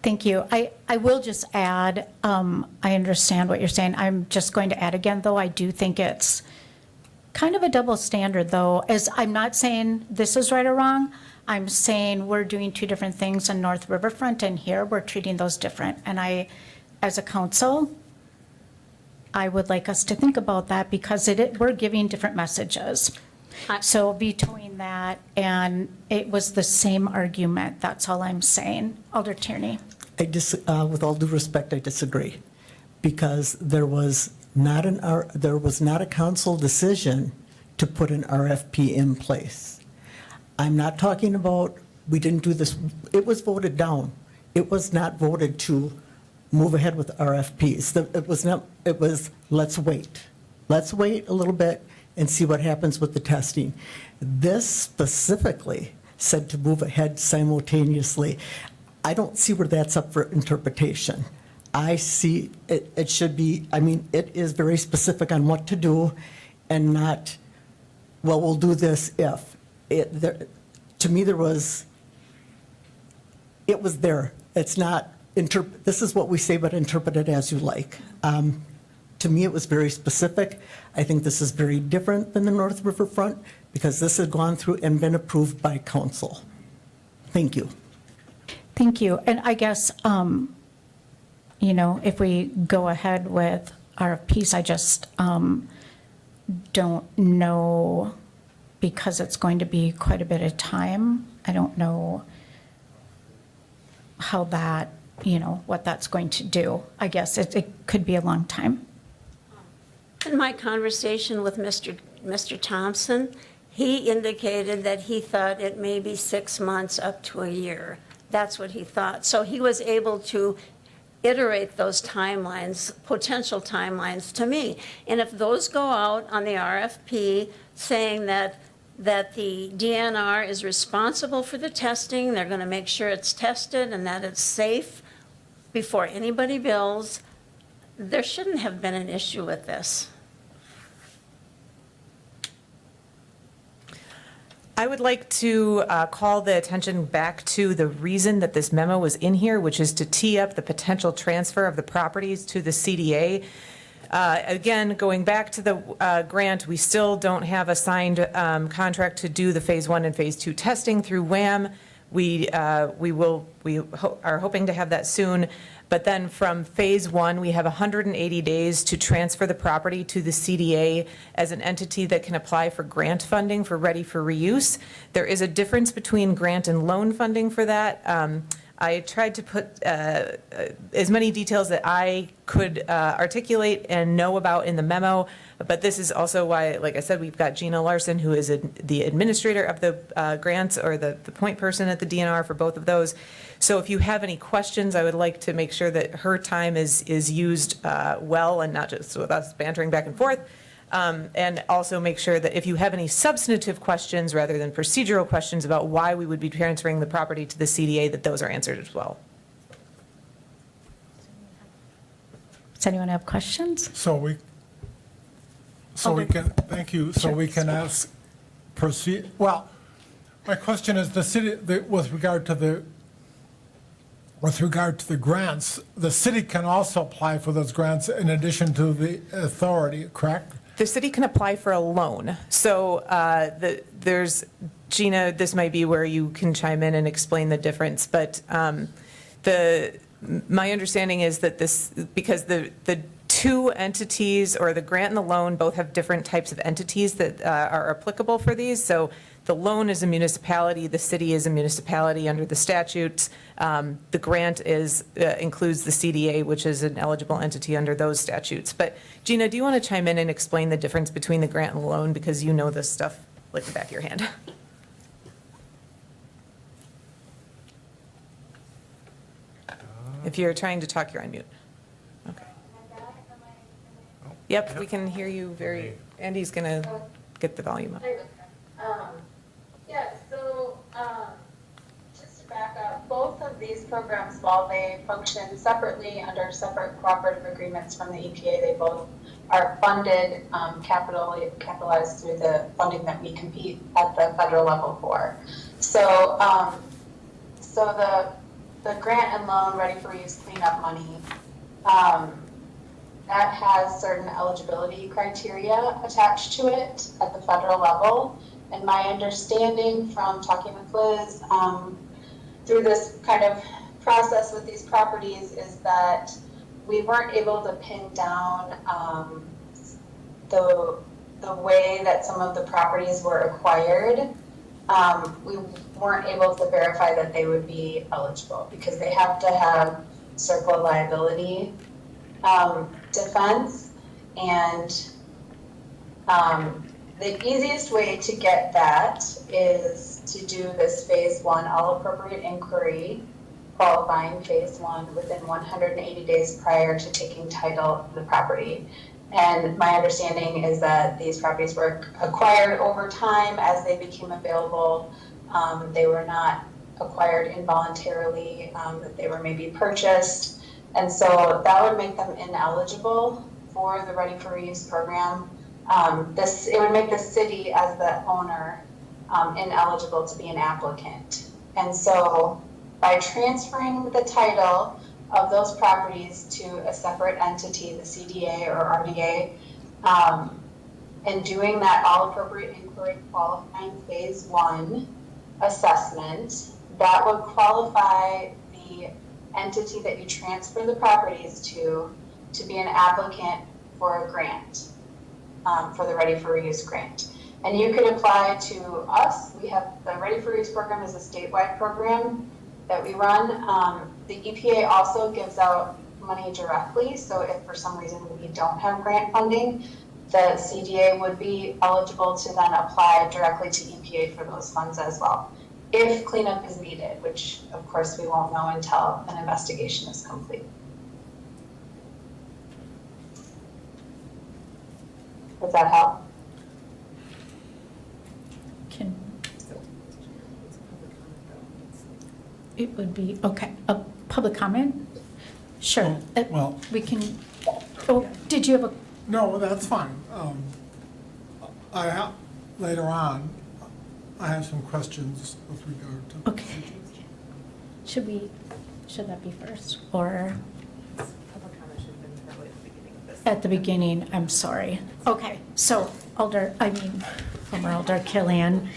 Thank you. I will just add, I understand what you're saying. I'm just going to add again, though, I do think it's kind of a double standard, though, as I'm not saying this is right or wrong. I'm saying we're doing 2 different things in North Riverfront, and here we're treating those different. And as a council, I would like us to think about that because we're giving different messages. So vetoing that, and it was the same argument. That's all I'm saying. Alder Tierney. With all due respect, I disagree, because there was not a council decision to put an RFP in place. I'm not talking about, we didn't do this, it was voted down. It was not voted to move ahead with RFPs. It was, let's wait. Let's wait a little bit and see what happens with the testing. This specifically said to move ahead simultaneously. I don't see where that's up for interpretation. I see it should be, I mean, it is very specific on what to do and not, well, we'll do this if. To me, it was there. It's not, this is what we say, but interpret it as you like. To me, it was very specific. I think this is very different than the North Riverfront because this had gone through and been approved by council. Thank you. Thank you. And I guess, if we go ahead with RFPs, I just don't know, because it's going to be quite a bit of time. I don't know how that, what that's going to do. I guess it could be a long time. In my conversation with Mr. Thompson, he indicated that he thought it may be 6 months up to a year. That's what he thought. So he was able to iterate those timelines, potential timelines to me. And if those go out on the RFP saying that the DNR is responsible for the testing, they're going to make sure it's tested and that it's safe before anybody bills, there shouldn't have been an issue with this. I would like to call the attention back to the reason that this memo was in here, which is to tee up the potential transfer of the properties to the CDA. Again, going back to the grant, we still don't have a signed contract to do the Phase 1 and Phase 2 testing through WHAM. We are hoping to have that soon. But then from Phase 1, we have 180 days to transfer the property to the CDA as an entity that can apply for grant funding for ready for reuse. There is a difference between grant and loan funding for that. I tried to put as many details that I could articulate and know about in the memo, but this is also why, like I said, we've got Gina Larson, who is the administrator of the grants, or the point person at the DNR for both of those. So if you have any questions, I would like to make sure that her time is used well and not just with us bantering back and forth. And also make sure that if you have any substantive questions rather than procedural questions about why we would be transferring the property to the CDA, that those are answered as well. Does anyone have questions? So we can, thank you, so we can ask, proceed, well, my question is, the city, with regard to the grants, the city can also apply for those grants in addition to the authority, correct? The city can apply for a loan. So there's, Gina, this might be where you can chime in and explain the difference, but my understanding is that this, because the two entities, or the grant and the loan, both have different types of entities that are applicable for these. So the loan is a municipality, the city is a municipality under the statutes. The grant includes the CDA, which is an eligible entity under those statutes. But Gina, do you want to chime in and explain the difference between the grant and the loan, because you know this stuff like the back of your hand? If you're trying to talk, you're on mute. Okay. Yep, we can hear you very, Andy's going to get the volume up. Yeah, so just to back up, both of these programs, while they function separately under separate cooperative agreements from the EPA, they both are funded, capitalized through the funding that we compete at the federal level for. So, the grant and loan ready for use cleanup money, that has certain eligibility criteria attached to it at the federal level. And my understanding from talking with Liz through this kind of process with these properties is that we weren't able to pin down the way that some of the properties were acquired. We weren't able to verify that they would be eligible because they have to have circle liability defense, and the easiest way to get that is to do this phase one, all appropriate inquiry, qualifying phase one within 180 days prior to taking title of the property. And my understanding is that these properties were acquired over time as they became available. They were not acquired involuntarily, that they were maybe purchased. And so that would make them ineligible for the Ready for Reuse program. It would make the city as the owner ineligible to be an applicant. And so by transferring the title of those properties to a separate entity, the CDA or RDA, and doing that all appropriate inquiry qualifying phase one assessment, that would qualify the entity that you transfer the properties to be an applicant for a grant, for the Ready for Reuse grant. And you could apply to us. We have the Ready for Reuse program is a statewide program that we run. The EPA also gives out money directly. So if for some reason we don't have grant funding, the CDA would be eligible to then apply directly to EPA for those funds as well, if cleanup is needed, which of course we won't know until an investigation is complete. Does that help? It would be, okay, a public comment? Sure. well- We can, oh, did you have a, No, that's fine. Later on, I have some questions with regard to. okay. Should that be first, or? At the beginning, I'm sorry. Okay, so former Alder Killian,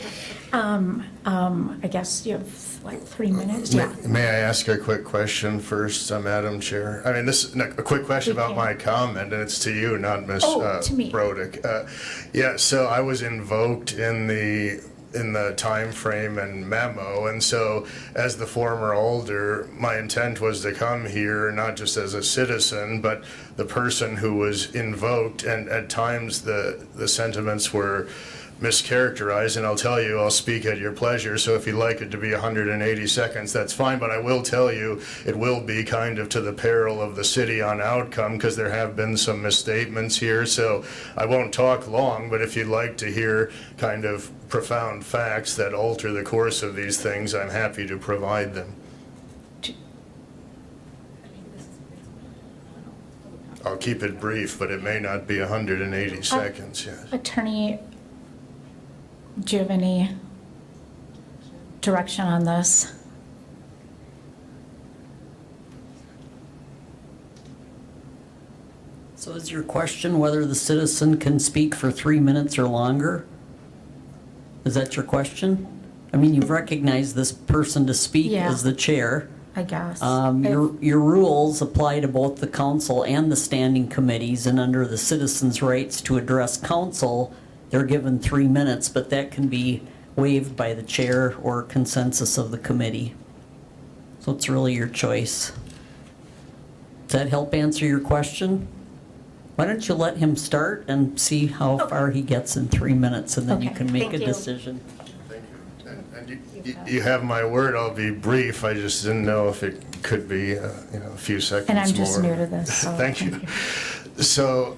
I guess you have like 3 minutes, yeah. May I ask a quick question first, Madam Chair? I mean, this is a quick question about can. my comment, and it's to you, not Ms. Oh, to me. Brodick. Yeah, so I was invoked in the time frame and memo, and so as the former alder, my intent was to come here not just as a citizen, but the person who was invoked, and at times the sentiments were mischaracterized, and I'll tell you, I'll speak at your pleasure, so if you'd like it to be 180 seconds, that's fine, but I will tell you, it will be kind of to the peril of the city on outcome, because there have been some misstatements here, so I won't talk long, but if you'd like to hear kind of profound facts that alter the course of these things, I'm happy to provide them. I'll keep it brief, but it may not be 180 seconds, yes. Attorney, do you have any direction on this? So is your question whether the citizen can speak for 3 minutes or longer? Is that your question? I mean, you've recognized this person to speak Yeah. as the chair. I guess. Your rules apply to both the council and the standing committees, and under the citizens' rights to address council, they're given 3 minutes, but that can be waived by the chair or consensus of the committee. So it's really your choice. Does that help answer your question? Why don't you let him start and see how far he gets in 3 minutes, and then you Okay, can make thank a you. decision. Thank you. And you have my word, I'll be brief. I just didn't know if it could be, a few seconds more. And I'm just new to this, so. Thank you. So,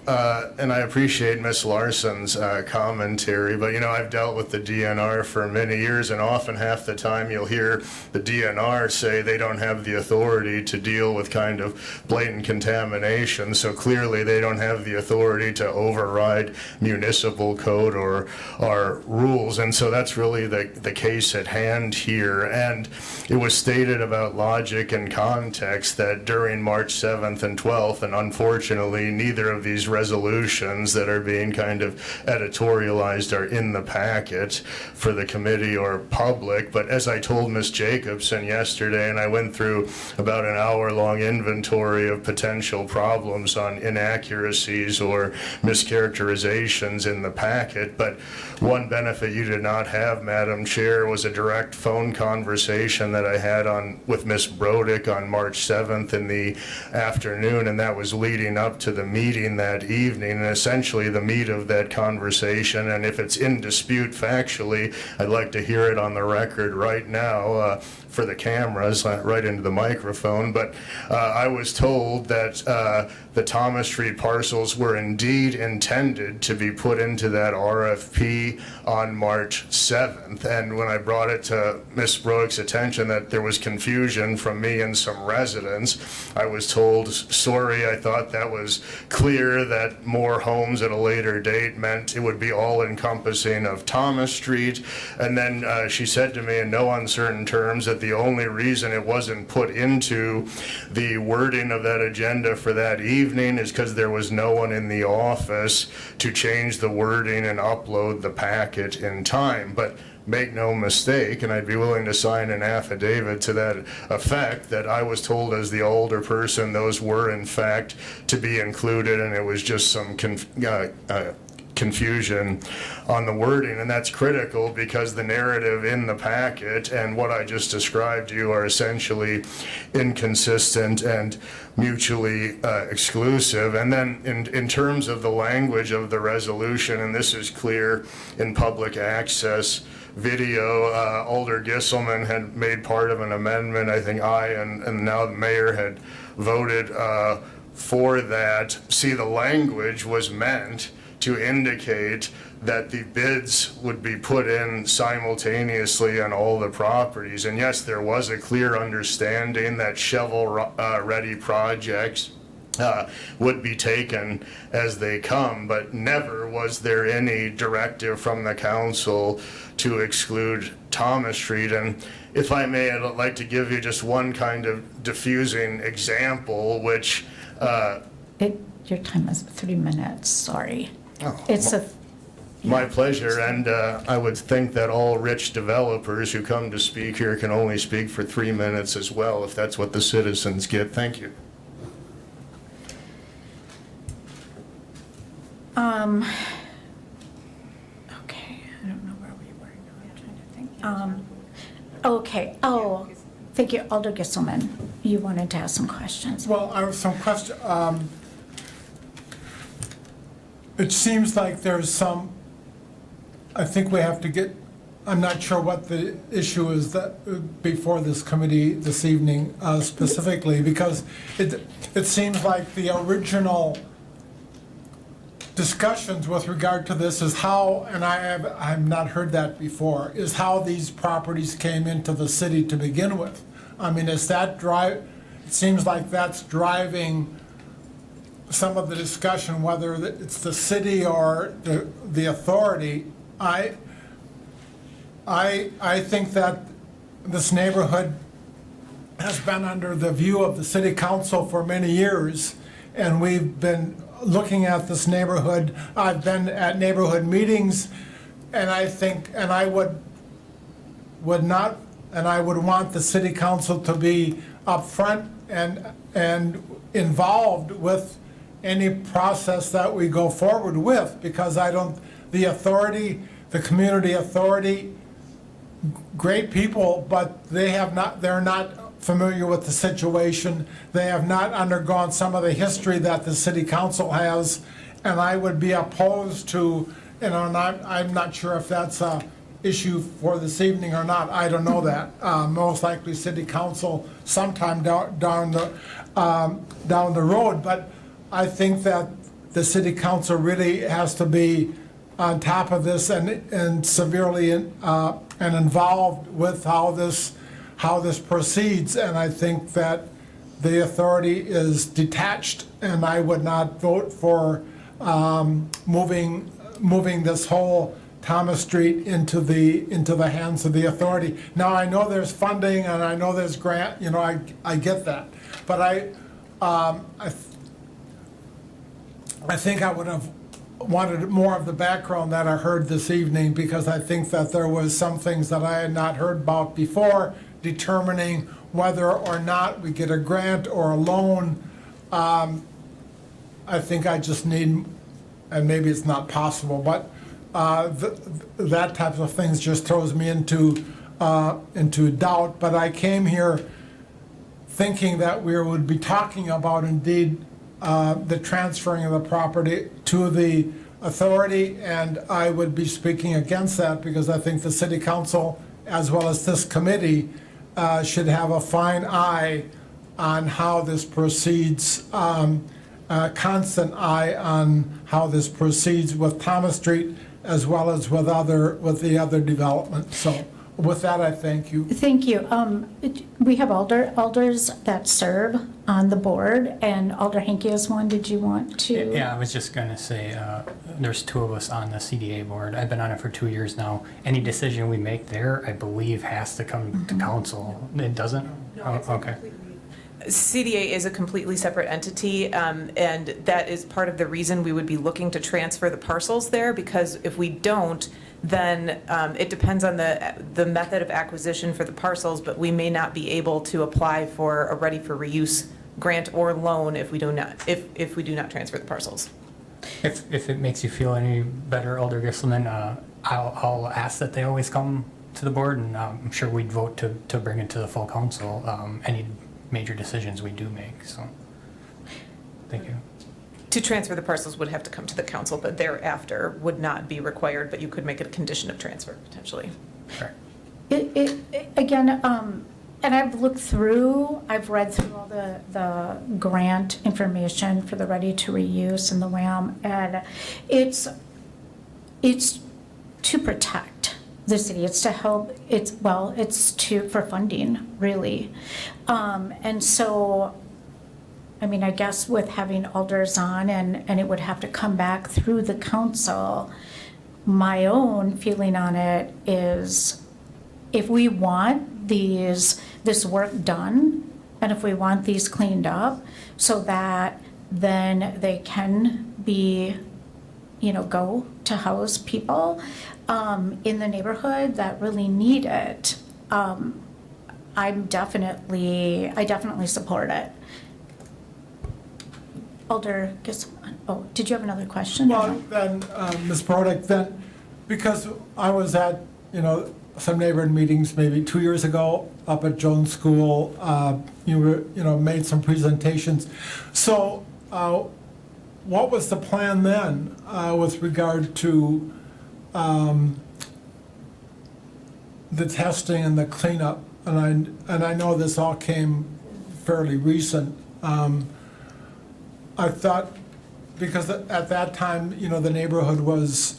and I appreciate Ms. Larson's commentary, but I've dealt with the DNR for many years, and often half the time you'll hear the DNR say they don't have the authority to deal with kind of blatant contamination, so clearly they don't have the authority to override municipal code or our rules, and so that's really the case at hand here. And it was stated about logic and context that during March 7th and 12th, and unfortunately neither of these resolutions that are being kind of editorialized are in the packet for the committee or public. But as I told Ms. Jacobson yesterday, and I went through about an hour-long inventory of potential problems on inaccuracies or mischaracterizations in the packet, but one benefit you did not have, Madam Chair, was a direct phone conversation that I had with Ms. Brodick on March 7th in the afternoon, and that was leading up to the meeting that evening, and essentially the meat of that conversation. And if it's in dispute factually, I'd like to hear it on the record right now for the cameras, right into the microphone. But I was told that the Thomas Street parcels were indeed intended to be put into that RFP on March 7th. And when I brought it to Ms. Broek's attention that there was confusion from me and some residents, I was told, sorry, I thought that was clear that more homes at a later date meant it would be all encompassing of Thomas Street. And then she said to me in no uncertain terms that the only reason it wasn't put into the wording of that agenda for that evening is because there was no one in the office to change the wording and upload the packet in time. But make no mistake, and I'd be willing to sign an affidavit to that effect, that I was told as the older person those were in fact to be included, and it was just some confusion on the wording. And that's critical because the narrative in the packet and what I just described to you are essentially inconsistent and mutually exclusive. And then in terms of the language of the resolution, and this is clear in public access video, Alder Gisselman had made part of an amendment. I think I and now the mayor had voted for that. See, the language was meant to indicate that the bids would be put in simultaneously on all the properties. And yes, there was a clear understanding that shovel-ready projects would be taken as they come, but never was there any directive from the council to exclude Thomas Street. And if I may, I'd like to give you just one kind of diffusing example, which... Your time is 3 minutes, sorry. Oh, It's a, My pleasure, and I would think that all rich developers who come to speak here can only speak for 3 minutes as well, if that's what the citizens get. Thank you. okay, I don't know where we were now, I'm trying to think. Okay, oh, thank you, Alder Gisselman, you wanted to ask some questions. Well, I have some question. It seems like there's some, I think we have to get, I'm not sure what the issue is that before this committee this evening specifically, because it seems like the original discussions with regard to this is how, and I've not heard that before, is how these properties came into the city to begin with. I mean, is that it seems like that's driving some of the discussion, whether it's the city or the authority. I think that this neighborhood has been under the view of the city council for many years, and we've been looking at this neighborhood. I've been at neighborhood meetings, and I think, and I would want the city council to be upfront and involved with any process that we go forward with, because the community authority, great people, but they're not familiar with the situation. They have not undergone some of the history that the city council has, and I would be opposed to, and I'm not sure if that's a issue for this evening or not. I don't know that. Most likely city council sometime down the road, but I think that the city council really has to be on top of this and severely and involved with how this proceeds. And I think that the authority is detached, and I would not vote for moving this whole Thomas Street into the hands of the authority. Now, I know there's funding and I know there's grant, I get that. But I think I would have wanted more of the background that I heard this evening, because I think that there was some things that I had not heard about before, determining whether or not we get a grant or a loan. I think I just need, and maybe it's not possible, but that type of things just throws me into doubt. But I came here thinking that we would be talking about indeed the transferring of the property to the authority, and I would be speaking against that because I think the city council, as well as this committee, should have a fine eye on how this proceeds, constant eye on how this proceeds with Thomas Street as well as with the other developments. So with that, I thank you. Thank you. We have alders that serve on the board, and Alder Henke is one. Did you want to? Yeah, I was just gonna say, there's two of us on the CDA board. I've been on it for 2 years now. Any decision we make there, I believe, has to come to council. It doesn't? Oh, okay. CDA is a completely separate entity, and that is part of the reason we would be looking to transfer the parcels there, because if we don't, then it depends on the method of acquisition for the parcels, but we may not be able to apply for a ready for reuse grant or loan if we do not transfer the parcels. If it makes you feel any better, Alder Gisselman, I'll ask that they always come to the board, and I'm sure we'd vote to bring it to the full council, any major decisions we do make, so, thank you. To transfer the parcels would have to come to the council, but thereafter would not be required, but you could make it a condition of transfer potentially. Correct. Again, and I've read through all the grant information for the ready to reuse and the WAM, and it's to protect the city. It's to help. For funding, really. And so, I mean, I guess with having alders on and it would have to come back through the council, my own feeling on it is if we want this work done and if we want these cleaned up so that then they can be, go to house people in the neighborhood that really need it, I definitely support it. Alder, did you have another question? Well, then, Ms. Brodick, then, because I was at, some neighborhood meetings maybe 2 years ago up at Jones School, made some presentations. So, what was the plan then with regard to the testing and the cleanup? And I know this all came fairly recent. I thought, because at that time, the neighborhood was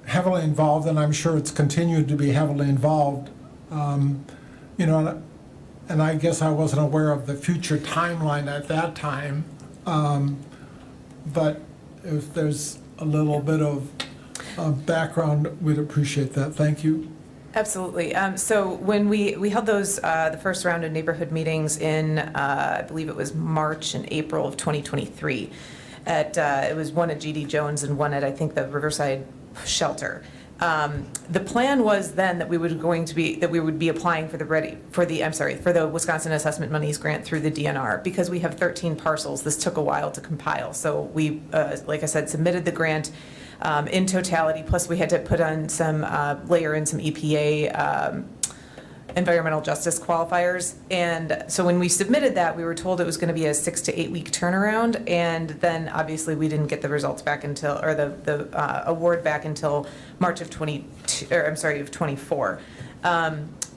heavily involved, and I'm sure it's continued to be heavily involved, and I guess I wasn't aware of the future timeline at that time, but if there's a little bit of background, we'd appreciate that. Thank you. Absolutely. So when we held those, the first round of neighborhood meetings in, I believe it was March and April of 2023, it was one at GD Jones and one at, I think, the Riverside Shelter. The plan was then that we would be applying for the Wisconsin Assessment Monies grant through the DNR, because we have 13 parcels. This took a while to compile. So we, like I said, submitted the grant in totality, plus we had to put on layer in some EPA environmental justice qualifiers. And so when we submitted that, we were told it was going to be a 6 to 8 week turnaround. And then obviously we didn't get the results back until, or the award back until March of 24.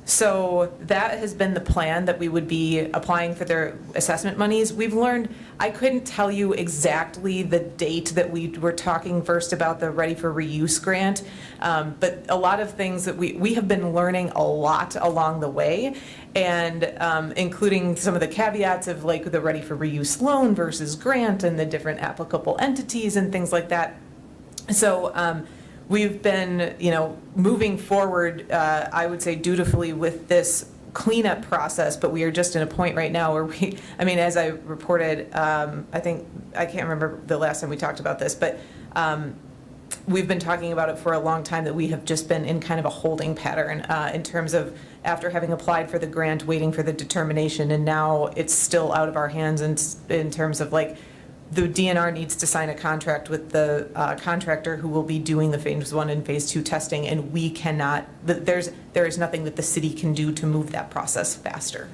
So that has been the plan, that we would be applying for their assessment monies. We've learned, I couldn't tell you exactly the date that we were talking first about the Ready for Reuse grant, but a lot of things that we have been learning a lot along the way, and including some of the caveats of like the Ready for Reuse loan versus grant and the different applicable entities and things like that. So we've been, moving forward, I would say dutifully with this cleanup process, but we are just in a point right now where as I reported, I can't remember the last time we talked about this, but we've been talking about it for a long time, that we have just been in kind of a holding pattern in terms of after having applied for the grant, waiting for the determination, and now it's still out of our hands in terms of like, the DNR needs to sign a contract with the contractor who will be doing the phase 1 and phase 2 testing, and we cannot, there is nothing that the city can do to move that process faster.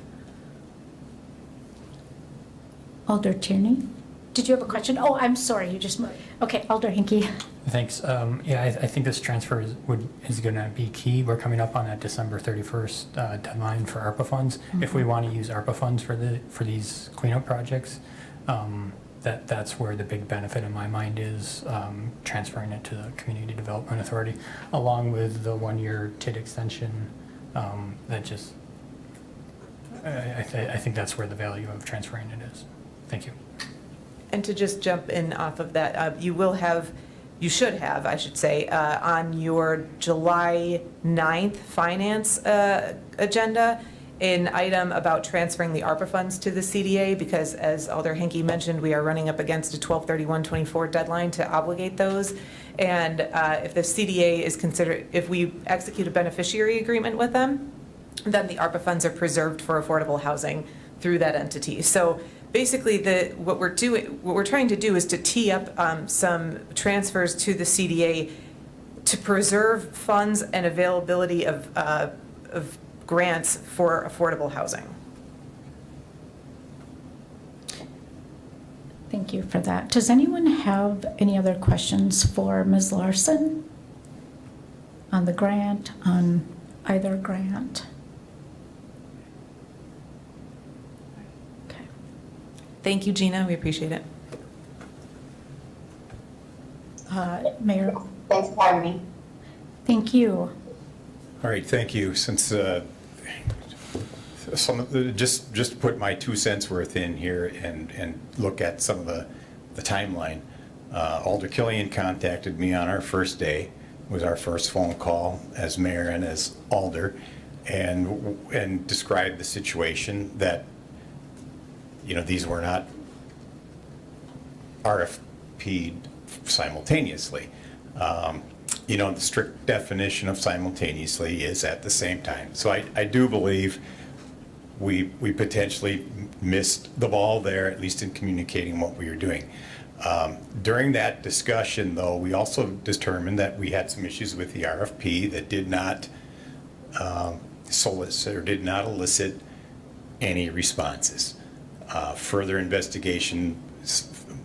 Alder Tierney, did you have a question? Oh, I'm sorry, you just, okay, Alder Hinkie. Thanks. Yeah, I think this transfer is going to be key. We're coming up on that December 31st deadline for ARPA funds. If we want to use ARPA funds for these cleanup projects, that's where the big benefit in my mind is, transferring it to the Community Development Authority, along with the 1-year TID extension. That just, I think that's where the value of transferring it is. Thank you. And to just jump in off of that, you should have, I should say, on your July 9th finance agenda, an item about transferring the ARPA funds to the CDA, because as Alder Hinkie mentioned, we are running up against a 12/31/24 deadline to obligate those. And if the CDA is considered, if we execute a beneficiary agreement with them, then the ARPA funds are preserved for affordable housing through that entity. So basically, what we're trying to do is to tee up some transfers to the CDA to preserve funds and availability of grants for affordable housing. Thank you for that. Does anyone have any other questions for Ms. Larson on the grant, on either grant? Okay. Thank you, Gina. We appreciate it. Mayor, Thanks for having me. thank you. All right, thank you. Since just to put my 2 cents worth in here and look at some of the timeline, Alder Killian contacted me on our first day. It was our first phone call as mayor and as alder, and described the situation that, you know, these were not RFP'd simultaneously. You know, the strict definition of simultaneously is at the same time. So I do believe we potentially missed the ball there, at least in communicating what we were doing. During that discussion, though, we also determined that we had some issues with the RFP that did not solicit or did not elicit any responses. Further investigation,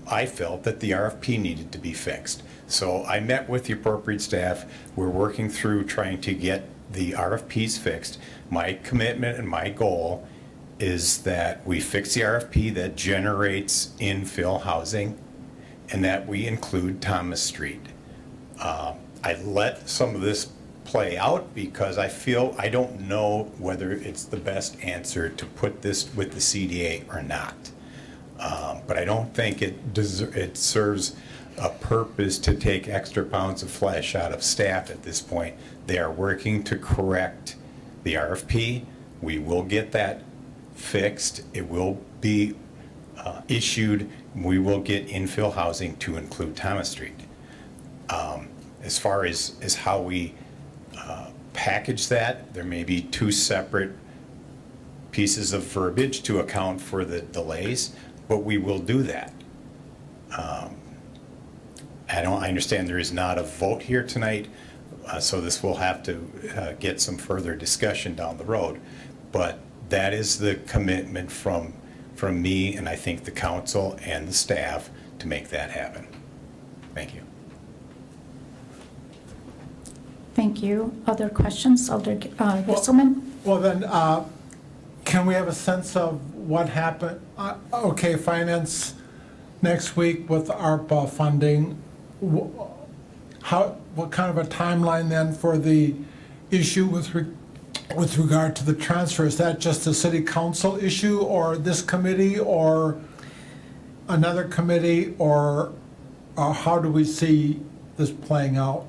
I felt that the RFP needed to be fixed. So I met with the appropriate staff. We're working through trying to get the RFPs fixed. My commitment and my goal is that we fix the RFP that generates infill housing and that we include Thomas Street. I let some of this play out because I don't know whether it's the best answer to put this with the CDA or not. But I don't think it serves a purpose to take extra pounds of flesh out of staff at this point. They are working to correct the RFP. We will get that fixed. It will be issued. We will get infill housing to include Thomas Street. As far as how we package that, there may be 2 separate pieces of verbiage to account for the delays, but we will do that. I understand there is not a vote here tonight, so this will have to get some further discussion down the road. But that is the commitment from me and I think the council and the staff to make that happen. Thank you. Thank you. Other questions? Alder Gisselman? Well, then, can we have a sense of what happened? Okay, finance next week with ARPA funding. What kind of a timeline then for the issue with regard to the transfer? Is that just a city council issue, or this committee, or another committee, or how do we see this playing out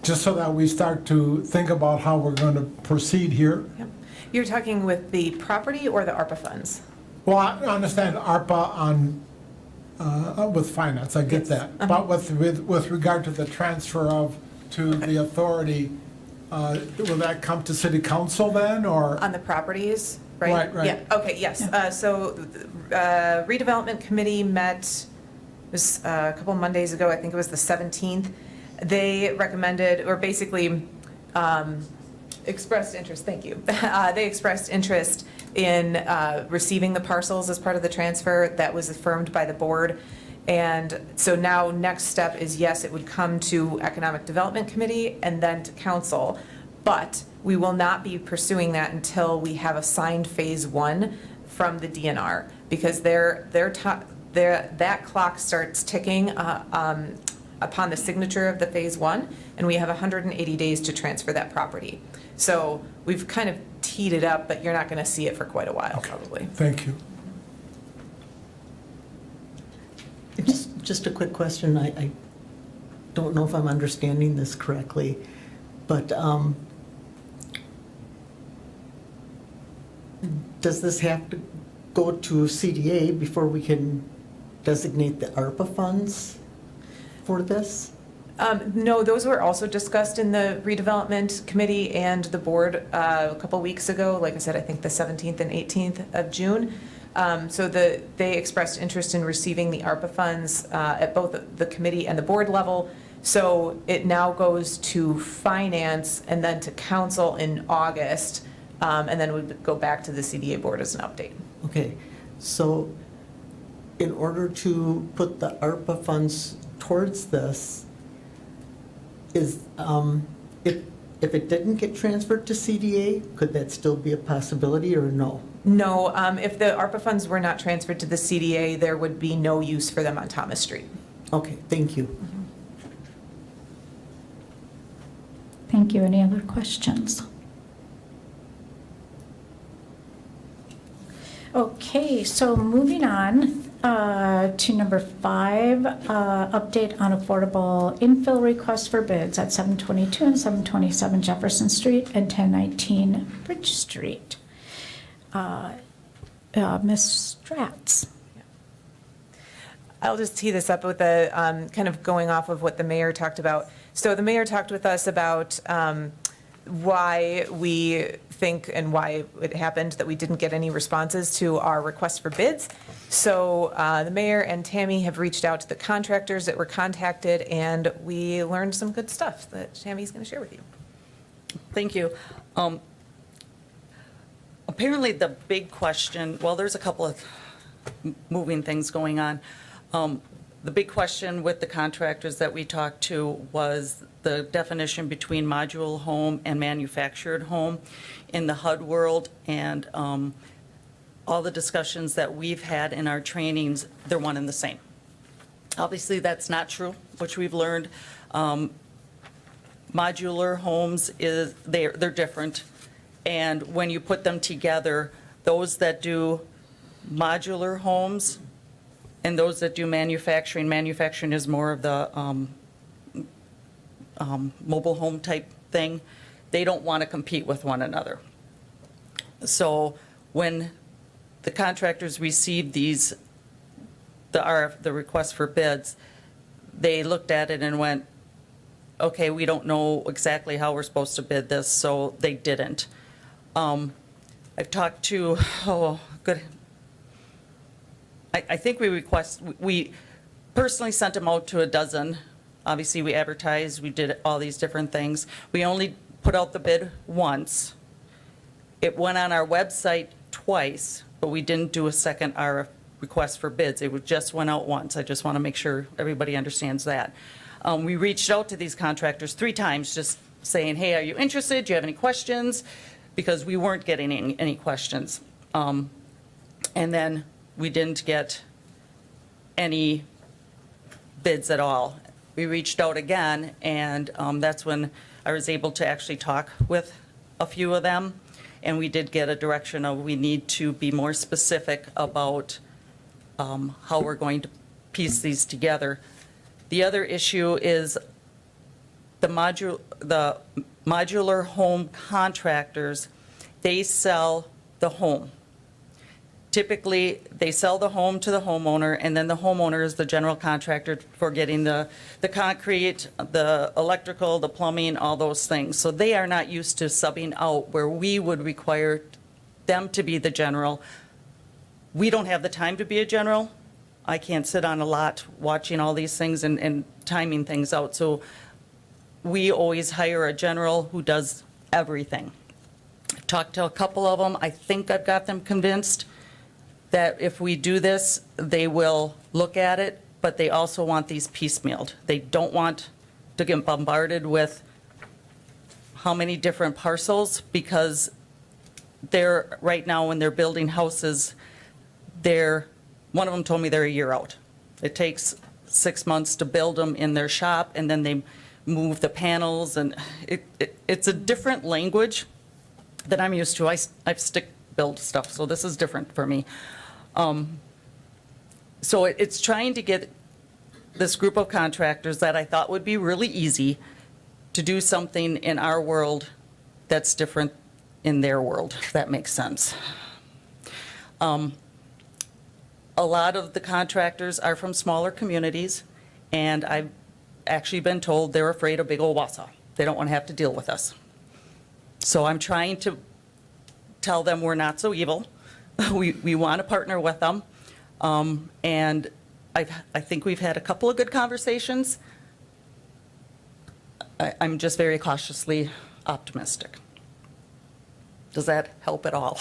just so that we start to think about how we're going to proceed here? Yep. You're talking with the property or the ARPA funds? Well, I understand ARPA with finance, I get that. But with regard to the transfer to the authority, will that come to city council then, or? On the properties, right? Right. Yeah, okay, yes. So redevelopment committee met, it was a couple Mondays ago, I think it was the 17th. They recommended, or basically expressed interest, thank you. They expressed interest in receiving the parcels as part of the transfer. That was affirmed by the board. And so now next step is, yes, it would come to Economic Development Committee and then to council. But we will not be pursuing that until we have a signed phase one from the DNR, because that clock starts ticking upon the signature of the phase one, and we have 180 days to transfer that property. So we've kind of teed it up, but you're not going to see it for quite a while, probably. Thank you. Just a quick question. I don't know if I'm understanding this correctly, but does this have to go to CDA before we can designate the ARPA funds for this? No, those were also discussed in the redevelopment committee and the board a couple weeks ago. Like I said, I think the 17th and 18th of June. So they expressed interest in receiving the ARPA funds at both the committee and the board level. So it now goes to finance and then to council in August, and then we would go back to the CDA board as an update. Okay, so in order to put the ARPA funds towards this, is, if it didn't get transferred to CDA, could that still be a possibility or no? No, if the ARPA funds were not transferred to the CDA, there would be no use for them on Thomas Street. Okay, thank you. Thank you. Any other questions? Okay, so moving on to number 5, update on affordable infill requests for bids at 722 and 727 Jefferson Street and 1019 Bridge Street. Ms. Stratz. I'll just tee this up with the, kind of going off of what the mayor talked about. So the mayor talked with us about why we think and why it happened that we didn't get any responses to our request for bids. So the mayor and Tammy have reached out to the contractors that were contacted, and we learned some good stuff that Tammy's going to share with you. Thank you. Apparently, the big question, well, there's a couple of moving things going on. The big question with the contractors that we talked to was the definition between modular home and manufactured home in the HUD world, and all the discussions that we've had in our trainings, they're one and the same. Obviously, that's not true, which we've learned. Modular homes they're different, and when you put them together, those that do modular homes and those that do manufacturing is more of the mobile home type thing. They don't want to compete with one another. So when the contractors received the request for bids, they looked at it and went, okay, we don't know exactly how we're supposed to bid this, so they didn't. I've talked to, I think we personally sent them out to a dozen. Obviously, we advertised, we did all these different things. We only put out the bid once. It went on our website twice, but we didn't do a second RF request for bids. It just went out once. I just want to make sure everybody understands that. We reached out to these contractors 3 times, just saying, hey, are you interested? Do you have any questions? Because we weren't getting any questions. And then we didn't get any bids at all. We reached out again, and that's when I was able to actually talk with a few of them, and we did get a direction of we need to be more specific about how we're going to piece these together. The other issue is the modular home contractors, they sell the home. Typically, they sell the home to the homeowner, and then the homeowner is the general contractor for getting the concrete, the electrical, the plumbing, all those things. So they are not used to subbing out where we would require them to be the general. We don't have the time to be a general. I can't sit on a lot watching all these things and timing things out. So we always hire a general who does everything. talked to a couple of them. I think I've got them convinced that if we do this, they will look at it, but they also want these piecemealed. They don't want to get bombarded with how many different parcels, because they're, right now, when they're building houses, one of them told me they're a year out. It takes 6 months to build them in their shop, and then they move the panels, and it's a different language that I'm used to. I've stick-built stuff, so this is different for me. So it's trying to get this group of contractors that I thought would be really easy to do something in our world that's different in their world, if that makes sense. A lot of the contractors are from smaller communities, and I've actually been told they're afraid of big old Wausau. They don't want to have to deal with us. So I'm trying to tell them we're not so evil. We want to partner with them. And I think we've had a couple of good conversations. I'm just very cautiously optimistic. Does that help at all?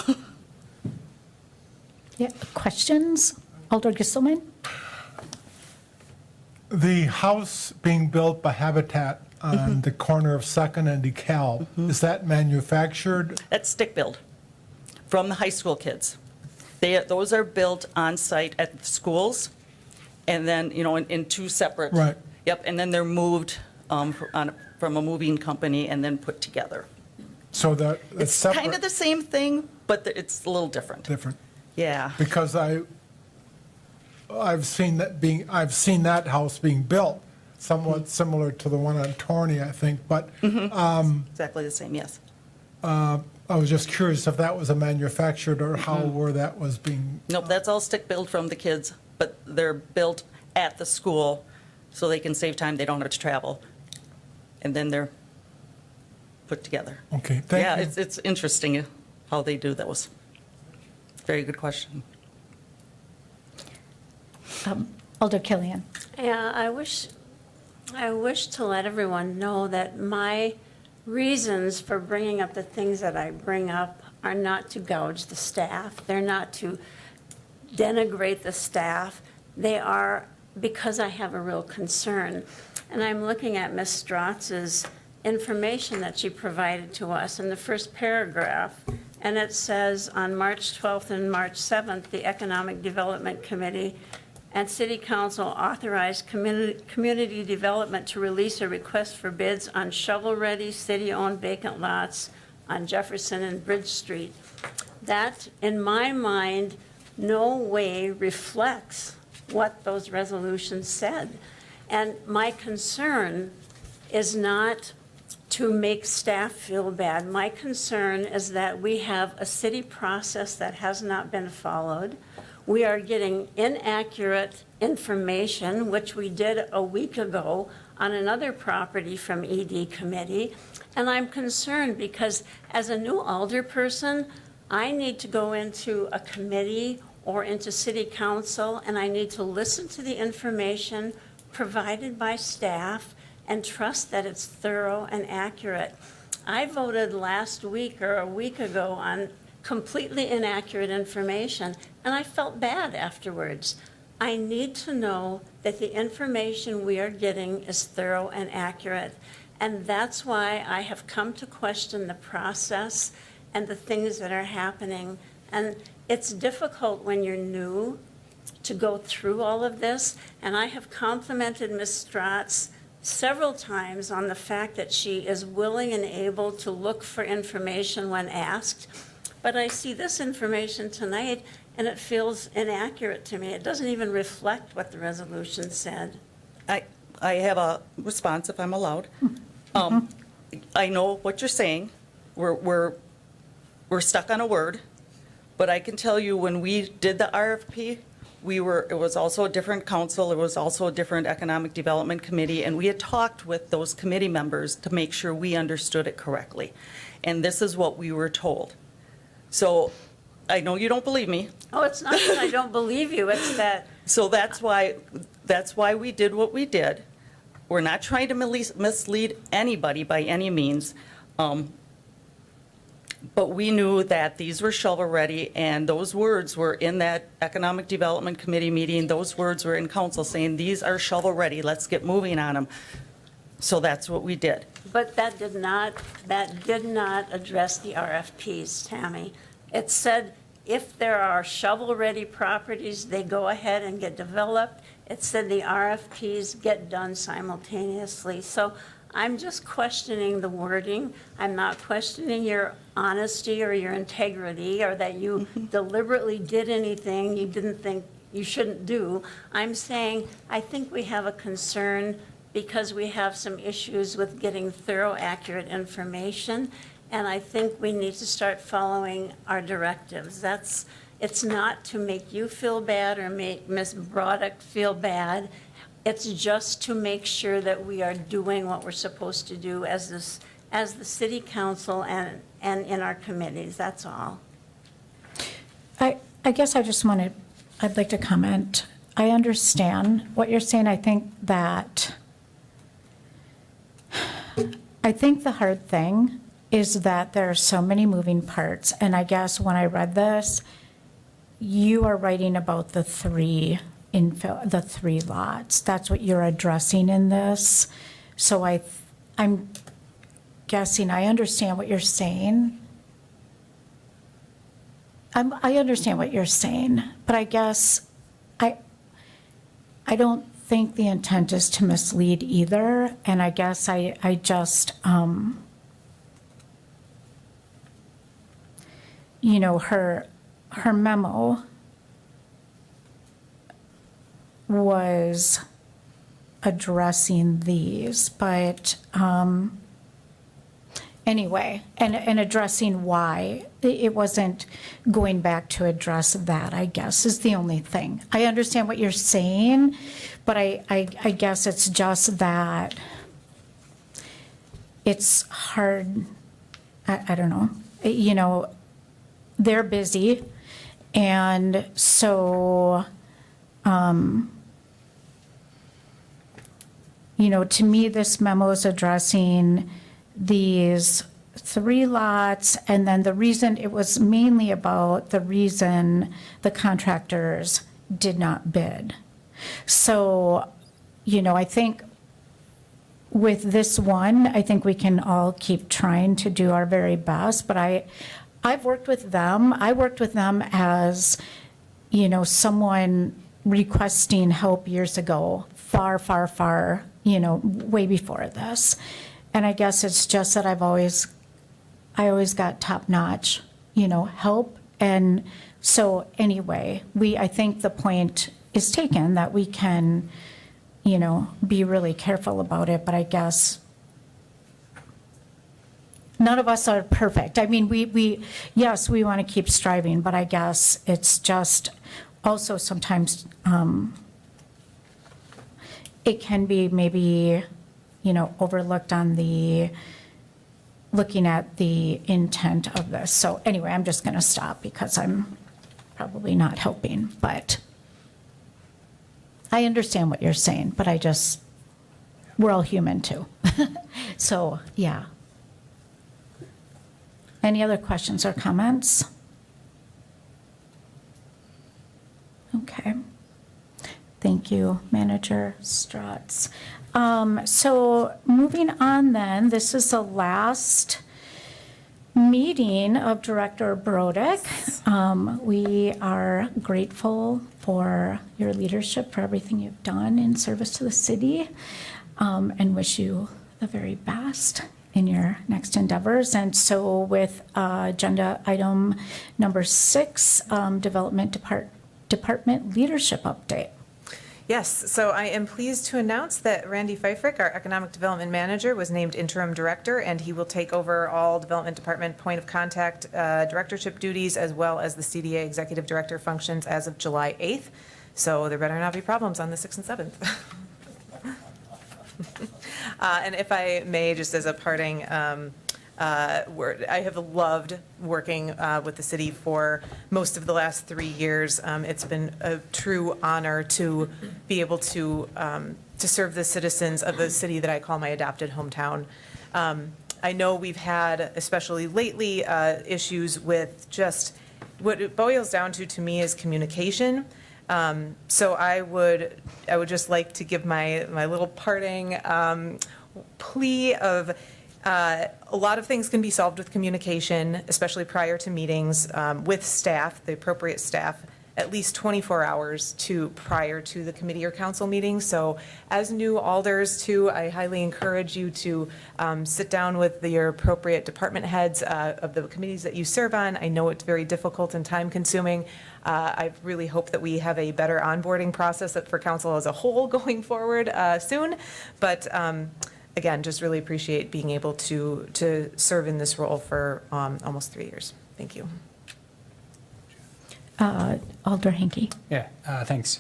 Yeah, questions? Alder Gisselman? The house being built by Habitat on the corner of Second and DeKalb, is that manufactured? That's stick build from the high school kids. Those are built on site at the schools, and then, in two separate. Right. Yep, and then they're moved from a moving company and then put together. So that it's It's separate? kind of the same thing, but it's a little different. Different. Yeah. Because I've seen that house being built, somewhat similar to the one on Torney, I think, but Exactly the same, yes. I was just curious if that was a manufactured or how where that was being. Nope, that's all stick built from the kids, but they're built at the school so they can save time, they don't have to travel. And then they're put together. Okay, thank you. Yeah, it's interesting how they do those. Very good question. Alder Killian? Yeah, I wish to let everyone know that my reasons for bringing up the things that I bring up are not to gouge the staff. They're not to denigrate the staff. They are because I have a real concern. And I'm looking at Ms. Stratz's information that she provided to us in the first paragraph. And it says, on March 12th and March 7th, the Economic Development Committee and City Council authorized community development to release a request for bids on shovel-ready, city-owned vacant lots on Jefferson and Bridge Street. That, in my mind, no way reflects what those resolutions said. And my concern is not to make staff feel bad. My concern is that we have a city process that has not been followed. We are getting inaccurate information, which we did a week ago on another property from ED committee. And I'm concerned because as a new alderperson, I need to go into a committee or into city council, and I need to listen to the information provided by staff and trust that it's thorough and accurate. I voted last week or a week ago on completely inaccurate information, and I felt bad afterwards. I need to know that the information we are getting is thorough and accurate, and that's why I have come to question the process and the things that are happening. And it's difficult when you're new to go through all of this, and I have complimented Ms. Stratz several times on the fact that she is willing and able to look for information when asked. But I see this information tonight, and it feels inaccurate to me. It doesn't even reflect what the resolution said. I have a response, if I'm allowed. I know what you're saying. We're stuck on a word, but I can tell you when we did the RFP, it was also a different council, it was also a different economic development committee, and we had talked with those committee members to make sure we understood it correctly. And this is what we were told. So I know you don't believe me. Oh, it's not that I don't believe you, it's that So that's why we did what we did. We're not trying to mislead anybody by any means. But we knew that these were shovel-ready, and those words were in that Economic Development Committee meeting. Those words were in council saying, these are shovel-ready, let's get moving on them. So that's what we did. But that did not address the RFPs, Tammy. It said if there are shovel-ready properties, they go ahead and get developed. It said the RFPs get done simultaneously. So I'm just questioning the wording. I'm not questioning your honesty or your integrity or that you deliberately did anything you didn't think you shouldn't do. I'm saying I think we have a concern because we have some issues with getting thorough, accurate information, and I think we need to start following our directives. It's not to make you feel bad or make Ms. Broderick feel bad. It's just to make sure that we are doing what we're supposed to do as the city council and in our committees, that's all. I guess I'd like to comment. I understand what you're saying. I think the hard thing is that there are so many moving parts, and I guess when I read this, you are writing about the three lots. That's what you're addressing in this. So I'm guessing I understand what you're saying. I understand what you're saying, but I guess I don't think the intent is to mislead either, and I guess I just, you know, her memo was addressing these, but anyway, and addressing why it wasn't going back to address that, I guess, is the only thing. I understand what you're saying, but I guess it's just that it's hard, I don't know, you know, they're busy, and so, you know, to me, this memo is addressing these three lots, and then the reason, it was mainly about the reason the contractors did not bid. So, you know, I think with this one, I think we can all keep trying to do our very best, but I've worked with them. I worked with them as, you know, someone requesting help years ago, far, you know, way before this. And I guess it's just that I always got top-notch, you know, help. And so anyway, I think the point is taken that we can, you know, be really careful about it, but I guess none of us are perfect. I mean, yes, we want to keep striving, but I guess it's just also sometimes it can be maybe, you know, overlooked on looking at the intent of this. So anyway, I'm just going to stop because I'm probably not helping, but I understand what you're saying, but we're all human too. So, yeah. Any other questions or comments? Okay. Thank you, Manager Strotz. So moving on then, this is the last meeting of Director Broderick. We are grateful for your leadership, for everything you've done in service to the city, and wish you the very best in your next endeavors. And so with agenda item number 6, Development Department Leadership Update. Yes, so I am pleased to announce that Randy Pfeifrick, our Economic Development Manager, was named Interim Director, and he will take over all Development Department point of contact directorship duties, as well as the CDA Executive Director functions as of July 8th. So there better not be problems on the 6th and 7th. And if I may, just as a parting word, I have loved working with the city for most of the last 3 years. It's been a true honor to be able to serve the citizens of the city that I call my adopted hometown. I know we've had, especially lately, issues with just, what it boils down to me, is communication. So I would just like to give my little parting plea of, a lot of things can be solved with communication, especially prior to meetings, with staff, the appropriate staff, at least 24 hours prior to the committee or council meeting. So as new alders too, I highly encourage you to sit down with your appropriate department heads of the committees that you serve on. I know it's very difficult and time consuming. I really hope that we have a better onboarding process for council as a whole going forward soon. But again, just really appreciate being able to serve in this role for almost 3 years. Thank you. Alder Hanky. Yeah, thanks.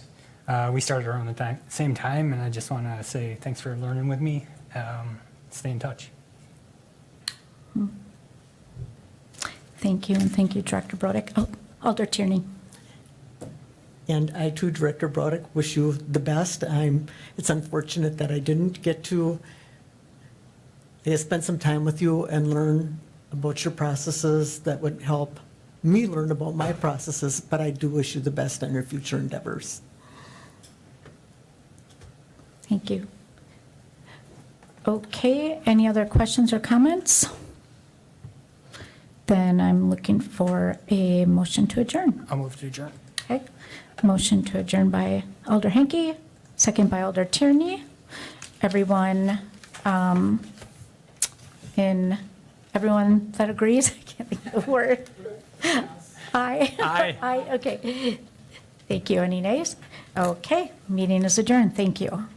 We started around the same time, and I just want to say thanks for learning with me. Stay in touch. Thank you, and thank you, Director Brodick. Oh, Alder Tierney. And I too, Director Brodick, wish you the best. It's unfortunate that I didn't get to spend some time with you and learn about your processes that would help me learn about my processes, but I do wish you the best on your future endeavors. Thank you. Okay, any other questions or comments? Then I'm looking for a motion to adjourn. I'll move to adjourn. Okay, motion to adjourn by Alder Hanky, second by Alder Tierney. Everyone, everyone that agrees, I can't think of the word. Aye. Aye. Aye, okay. Thank you. Any nays? Okay, meeting is adjourned. Thank you.